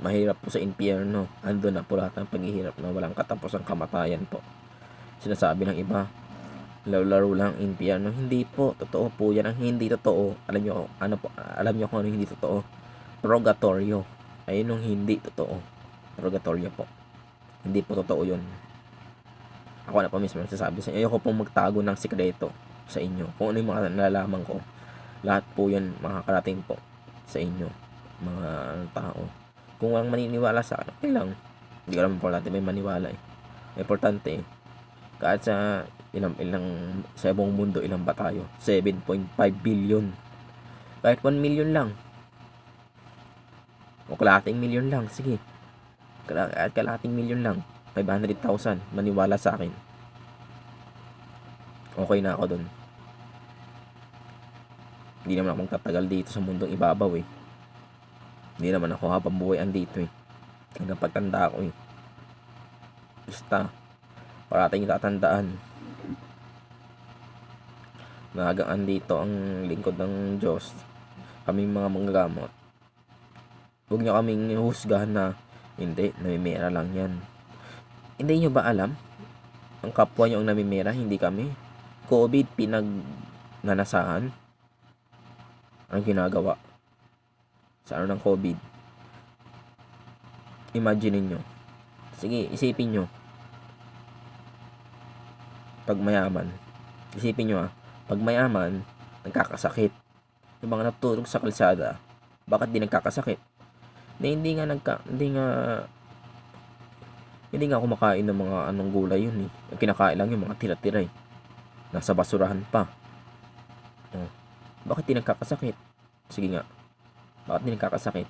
mahirap po sa impyerno. Ando na po lahat ng paghihirap na walang katapusang kamatayan po. Sinasabi ng iba, laro lang impyerno. Hindi po, totoo po yan. Ang hindi totoo, alam nyo kung ano hindi totoo? Purgatorio. Ayun yung hindi totoo. Purgatorio po. Hindi po totoo yun. Ako na pa mismo nagsasabi sa inyo. Ayoko pong magtago ng sikreto sa inyo. Kung ano yung mga nalalaman ko, lahat po yan makakarating po sa inyo, mga tao. Kung walang maniniwala sa akin, okay lang. Hindi ko naman importante may maniwala eh. Importante eh, kahit sa ilang sa buong mundo, ilang ba tayo? 7.5 billion. Kahit 1 million lang. O kalahating million lang, sige. Kahit kalahating million lang. 500,000, maniwala sa akin. Okay na ako dun. Hindi naman ako magtatagal dito sa mundong ibabaw eh. Hindi naman ako habang buhay andito eh. Hanggang pagtanda ako eh. Basta, parating tatandaan na hanggang andito ang lingkod ng Diyos, kaming mga manggagamot. Huwag nyo kaming husgahan na hindi, namimera lang yan. Hindi nyo ba alam? Ang kapwa nyo ang namimera, hindi kami. COVID, pinagnanasahan. Ang ginagawa sa ano ng COVID. Imagine nyo. Sige, isipin nyo. Pag mayaman, isipin nyo pag mayaman, nagkakasakit. Yung mga natutulog sa kalsada, bakit di nagkakasakit? Hindi nga kumakain ng mga anong gulay yun eh. Yung kinakain lang yung mga tira-tira eh. Nasa basurahan pa. Oh. Bakit di nagkakasakit? Sige nga. Bakit di nagkakasakit?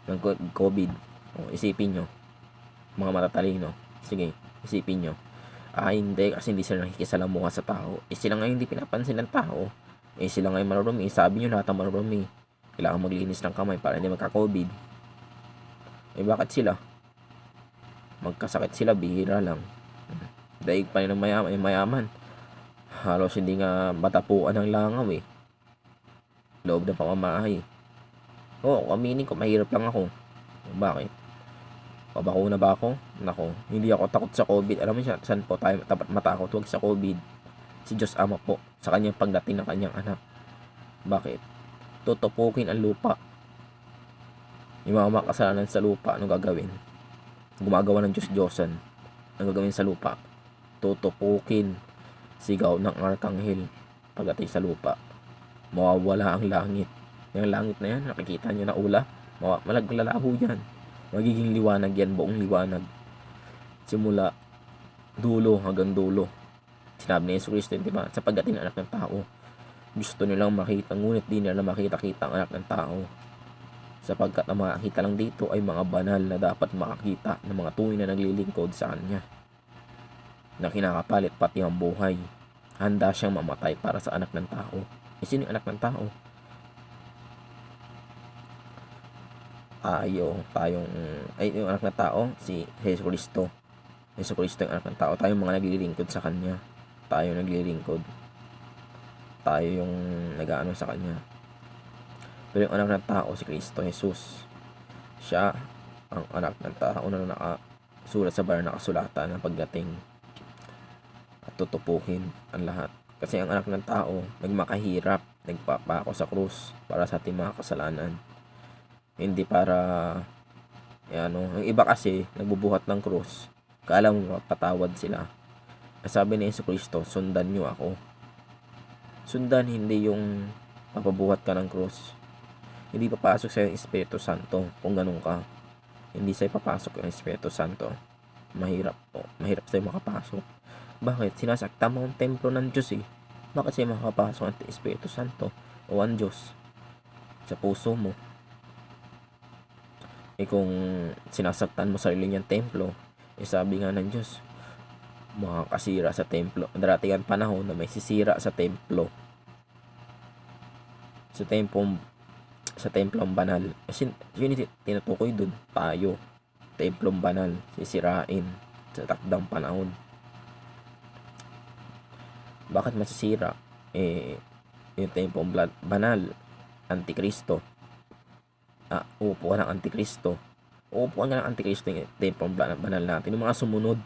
Ng COVID. Oh, isipin nyo. Mga matatalino. Sige, isipin nyo. Hindi. Kasi hindi sila nakikisalamuha sa tao. Sila nga hindi pinapansin ng tao. Sila nga yung marurumi. Sabi nyo lahat ang marurumi. Kailangan maglinis ng kamay para hindi magka-COVID. Bakit sila? Magkasakit sila, bihira lang. Daig pa rin ng mayaman. Halos hindi nga matapuan ng langaw eh. Loob ng pamamahay. Oo, aminin ko, mahirap lang ako. Bakit? Pabakuna ba ako? Nako, hindi ako takot sa COVID. Alam mo siya, saan po tayo dapat matakot? Huwag sa COVID. Si Diyos Ama po, sa kanyang pagdating ng kanyang anak. Bakit? Tutupukin ang lupa. Yung mga makasalanan sa lupa, anong gagawin? Gumagawa ng Diyos-Diyosan. Ang gagawin sa lupa, tutupukin. Sigaw ng arkanghel pagdating sa lupa. Mawawala ang langit. Yung langit na yan, nakikita nyo na ulap. Malaglalaho yan. Magiging liwanag yan, buong liwanag. Simula dulo hanggang dulo. Sinabi ni Jesus Cristo, diba? Sa pagdating ng anak ng tao, gusto nilang makita, ngunit di nila makita-kita ang anak ng tao. Sapagkat ang makakita lang dito ay mga banal na dapat makakita ng mga tunay na naglilingkod sa kanya. Na kinakapalit pati ang buhay. Handa siyang mamatay para sa anak ng tao. Sino yung anak ng tao? Yung anak ng tao, si Jesus Cristo. Jesus Cristo yung anak ng tao. Tayo yung mga naglilingkod sa kanya. Tayo naglilingkod. Tayo yung nag-aano sa kanya. Pero yung anak ng tao, si Kristo Jesus, siya ang anak ng tao na nakasulat sa banal na kasulatan ng pagdating at tutupukin ang lahat. Kasi ang anak ng tao, nagmakahirap, nagpapako sa krus para sa ating mga kasalanan. Hindi para, ang iba kasi, nagbubuhat ng krus, kala mo patawad sila. Sabi ni Yesu Cristo, sundan nyo ako. Sundan, hindi yung papabuhat ka ng krus. Hindi papasok sa Espiritu Santo kung ganun ka. Hindi sa'yo papasok ang Espiritu Santo. Mahirap po. Mahirap sa'yo makapasok. Bakit? Sinasakta mo ang templo ng Diyos eh. Bakit sa'yo makapasok ang Espiritu Santo o ang Diyos sa puso mo? Kung sinasaktan mo sarili niyang templo, sabi nga ng Diyos, makakasira sa templo. Darating ang panahon na may sisira sa templo. Sa templong banal. Kasi yun tinutukoy dun. Tayo. Templong banal. Sisirain sa takdang panahon. Bakit masisira? Yung templong banal. Antikristo. Uupo ka ng Antikristo. Uupo ka nga ng Antikristo yung templong banal natin. Yung mga sumunod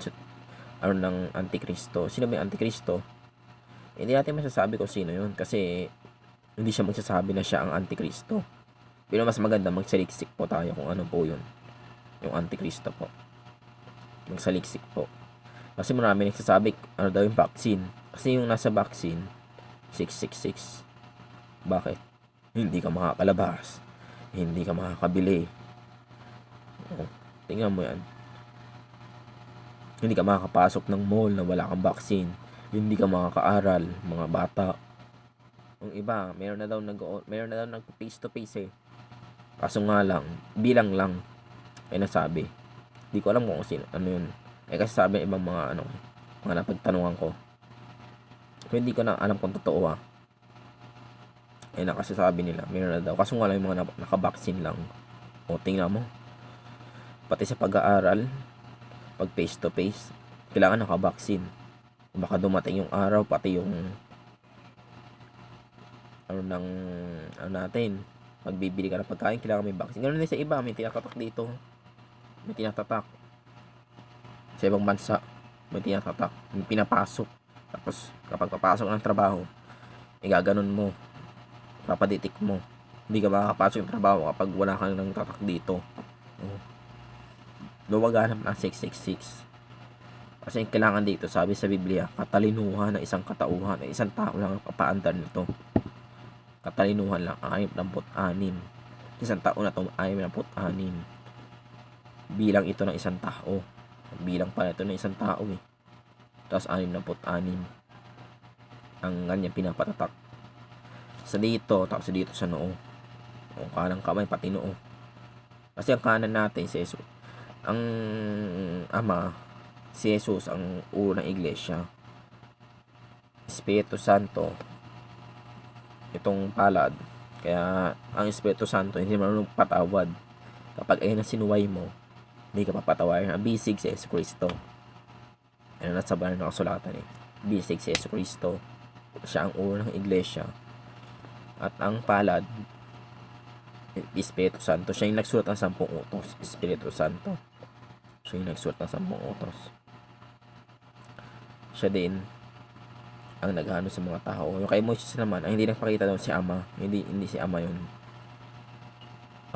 sa ng Antikristo. Sino ba yung Antikristo? Hindi natin masasabi kung sino yun. Kasi hindi siya magsasabi na siya ang Antikristo. Pero mas maganda magsaliksik po tayo kung ano po yun. Yung Antikristo po. Magsaliksik po. Kasi marami nagsasabi, ano daw yung vaccine. Kasi yung nasa vaccine, 666. Bakit? Hindi ka makakalabas. Hindi ka makakabili. Oh, tingnan mo yan. Hindi ka makakapasok ng mall na wala kang vaccine. Hindi ka makakaaral, mga bata. Yung iba, meron na daw nag face to face eh. Kaso nga lang, bilang lang ay nasabi. Hindi ko alam kung sino, ano yun. Kasi sabi ibang mga mga napagtanungan ko. Pero hindi ko na alam kung totoo ah. Nakasasabi nila, meron na daw. Kaso nga lang yung mga nakabaksin lang. O tingnan mo. Pati sa pag-aaral, pag face to face, kailangan nakabaksin. Baka dumating yung araw, pati yung natin, magbibili ka ng pagkain, kailangan may vaccine. Ganoon din sa iba, may tinatatak dito. May tinatatak. Sa ibang bansa, may tinatatak. May pinapasok. Tapos, kapag papasok ng trabaho, igaganon mo. Papaditik mo. Hindi ka makakapasok yung trabaho kapag wala kang nang tatak dito. Luwaganap ng 666. Kasi yung kailangan dito, sabi sa Biblia, katalinuhan ng isang katauhan, ng isang tao lang ang papaandar nito. Katalinuhan lang, 66. Isang tao na ito, 66. Bilang ito ng isang tao. Bilang pala ito ng isang tao eh. Tapos 66. Ang ganyan pinapatatak. Sa dito, tapos dito sa noo. O kanang kamay, pati noo. Kasi ang kanan natin, si Jesus. Ang Ama, si Jesus, ang ulo ng iglesia. Espiritu Santo, itong palad. Kaya ang Espiritu Santo hindi marunong patawad. Kapag ayun ang sinuway mo, hindi ka papatawarin. Ang bisig si Yesu Cristo. Nasa banal na kasulatan eh. Bisig si Yesu Cristo. Siya ang ulo ng iglesia. At ang palad, Espiritu Santo. Siya yung nagsulat ng 10 utos. Espiritu Santo. Siya yung nagsulat ng 10 utos. Siya din ang naghano sa mga tao. Yung kay Moses naman, ang hindi nagpakita doon si Ama. Hindi si Ama yun.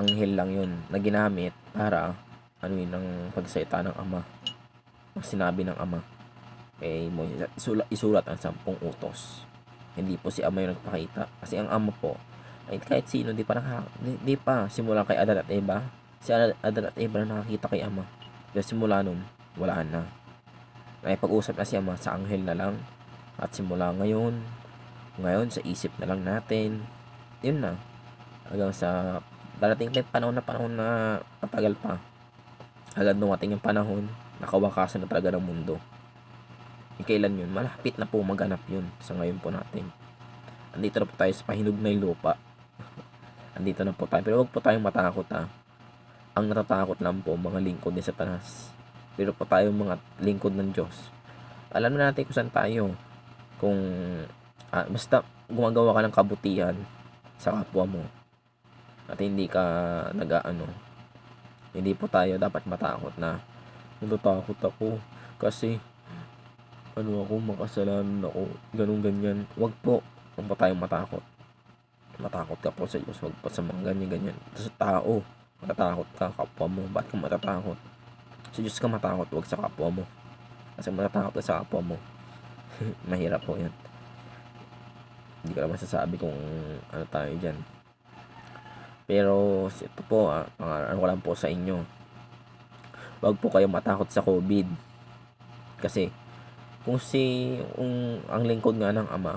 Anghel lang yun na ginamit para ang pagsalita ng Ama. Ang sinabi ng Ama. Kay Moses, isulat ang 10 utos. Hindi po si Ama yung nagpakita. Kasi ang Ama po, ay kahit sino, di pa simula kay Adan at Eva. Si Adan at Eva na nakakita kay Ama. Kaya simula nun, wala na. Ay pag-usap na si Ama sa anghel na lang. At simula ngayon sa isip na lang natin. Yun na. Hanggang sa darating may panahon na patagal pa. Agad dumating yung panahon, nakawakasan na talaga ng mundo. Kailan yun? Malapit na po maganap yun sa ngayon po natin. Andito na po tayo sa pahinog na lupa. Andito na po tayo. Pero huwag po tayong matakot ha. Ang natatakot lang po mga lingkod ni Satanas. Pero po tayo mga lingkod ng Diyos. Alam na natin kung saan tayo. Kung basta gumagawa ka ng kabutihan sa kapwa mo at hindi ka hindi po tayo dapat matakot na natatakot ako kasi ako, makasalanan ako, ganun ganyan. Wag po tayong matakot ka po sa Diyos, wag po sa mga ganyan sa tao. Matatakot ka kapwa mo. Ba't ka matatakot? Sa Diyos ka matakot, wag sa kapwa mo. Kasi matatakot ka sa kapwa mo, mahirap po yan. Hindi ko naman sasabi kung ano tayo dyan. Pero ito po ano ko lang po sa inyo, wag po kayo matakot sa COVID. Kasi kung ang lingkod nga ng Ama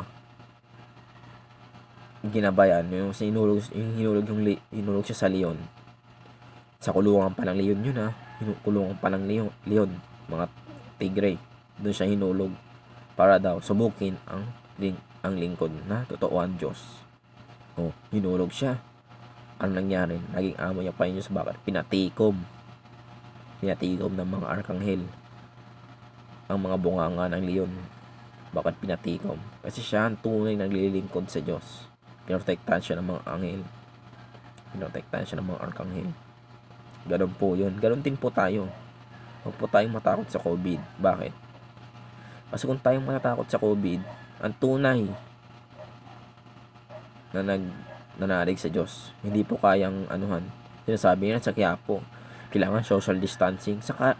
ginabayan, yung hinulog siya sa leon, sa kulungan pa ng leon yun kulungan pa ng leon, mga tigre, doon siya hinulog para daw subukin ang lingkod na totoo ang Diyos. Hinulog siya. Ano nangyari? Naging amo niya pa yung Diyos. Bakit? Pinatikom ng mga arkanghel ang mga bunganga ng leon. Bakit pinatikom? Kasi siya ang tunay naglilingkod sa Diyos. Pinotektahan siya ng mga anghel. Pinotektahan siya ng mga arkanghel. Ganun po yun. Ganun din po tayo. Huwag po tayong matakot sa COVID. Bakit? Kasi kung tayong matatakot sa COVID, ang tunay na nanalig sa Diyos, hindi po kayang Sinasabi niya sa Quiapo, kailangan social distancing. Saka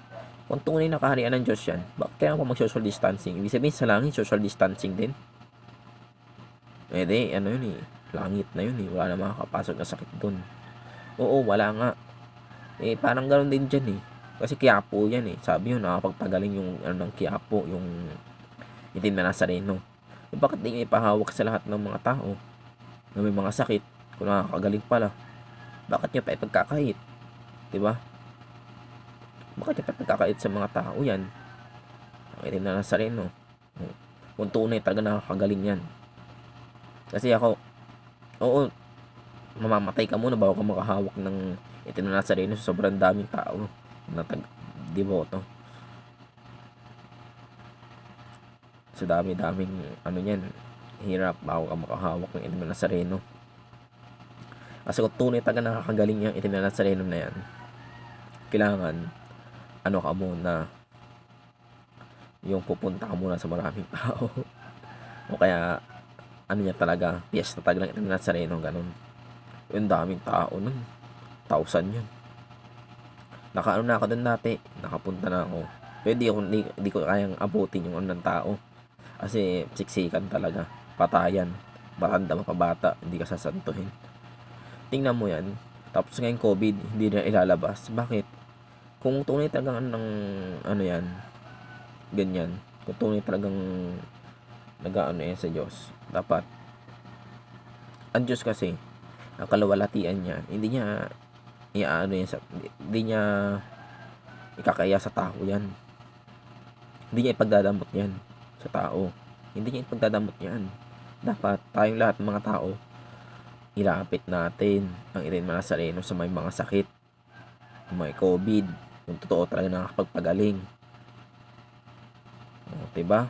Kung tunay na kaharian ng Diyos yan, bakit kaya pa mag-social distancing? Ibig sabihin sa langit, social distancing din. Ano yun eh, langit na yun eh, wala na makakapasok na sakit dun. Oo, wala nga. Parang ganoon din dyan eh. Kasi Quiapo yan eh. Sabi yun, nakapagpagaling yung ng Quiapo, yung itim na Nazareno. Bakit di ipahawak sa lahat ng mga tao na may mga sakit kung nakakagaling pala? Bakit nyo pa ipagkakait? Diba? Bakit nyo pa ipagkakait sa mga tao yan? Ang itim na Nazareno. Kung tunay talaga nakakagaling yan. Kasi ako, oo, mamamatay ka muna bago ka makahawak ng itim na Nazareno sa sobrang daming tao na devoto. So dami-daming yan, hirap bago ka makahawak ng itim na Nazareno. Kasi kung tunay talaga nakakagaling yung itim na Nazareno na yan, kailangan ka muna, yung pupunta ka muna sa maraming tao. O kaya niya talaga, piyesta talaga ng itim na Nazareno, ganun. Yung daming tao nun, 1,000 yun. Na ako dun dati, nakapunta na ako. Pero di ko kayang abutin yung ng tao. Kasi siksikan talaga, patayan, matanda mapabata, hindi ka sasantuhin. Tingnan mo yan, tapos ngayon COVID, hindi na ilalabas. Bakit? Kung tunay talagang yan, ganyan, kung tunay talagang yan sa Diyos, dapat ang Diyos kasi, ang kalawalatian niya, hindi niya hindi niya ikakaya sa tao yan. Hindi niya ipagdadamot yan sa tao. Hindi niya ipagdadamot yan. Dapat tayong lahat ng mga tao, ilapit natin ang itim na Nazareno sa may mga sakit, may COVID, yung totoo talaga nakakapagpagaling. Diba?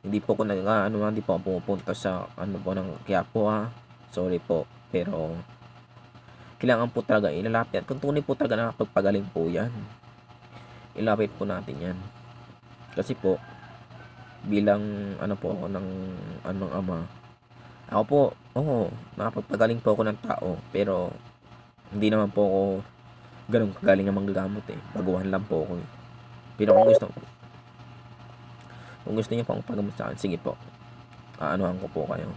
Hindi po ako hindi po ako pumupunta sa ng Quiapo ha. Sorry po. Pero kailangan po talaga ilalapit. Kung tunay po talaga nakakapagpagaling po yan, ilapit po natin yan. Kasi po, bilang po ako ng ama, ako po, nakapagpagaling po ako ng tao. Pero hindi naman po ako ganun kagaling na manggagamot eh. Baguhan lang po ako eh. Pero kung gusto niyo pang pagamot sa akin, sige po, aanuhan ko po kayo.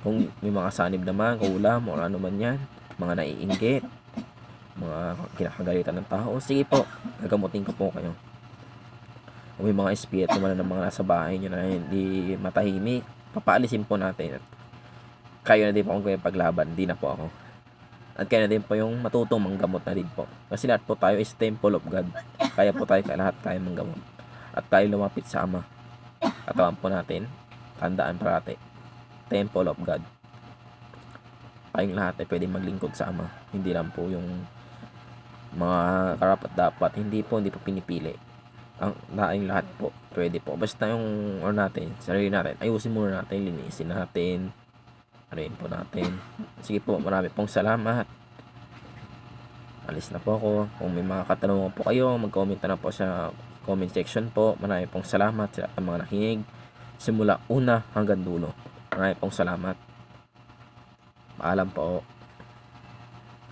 Kung may mga sanib naman, kulam o ano man yan, mga naiinggit, mga kinakagalitan ng tao, sige po, gagamutin ko po kayo. Kung may mga espiritu naman ng mga nasa bahay nyo na hindi matahimik, papaalisin po natin. Kayo na din po kung paglaban, hindi na po ako. At kayo na din po yung matutong manggamot na din po. Kasi lahat po tayo is temple of God. Kaya po tayo lahat kaya manggamot. At tayo lumapit sa Ama. Katawan po natin, tandaan parati, temple of God. Kayong lahat ay pwede maglingkod sa Ama. Hindi lang po yung mga karapat dapat. Hindi po pinipili. Ang daing lahat po, pwede po. Basta yung natin, sarili natin, ayusin muna natin, linisin natin, po natin. Sige po, marami pong salamat. Alis na po ako. Kung may mga katanungan po kayo, mag-comment na po sa comment section po. Marami pong salamat sa mga nakinig simula una hanggang dulo. Marami pong salamat. Paalam po.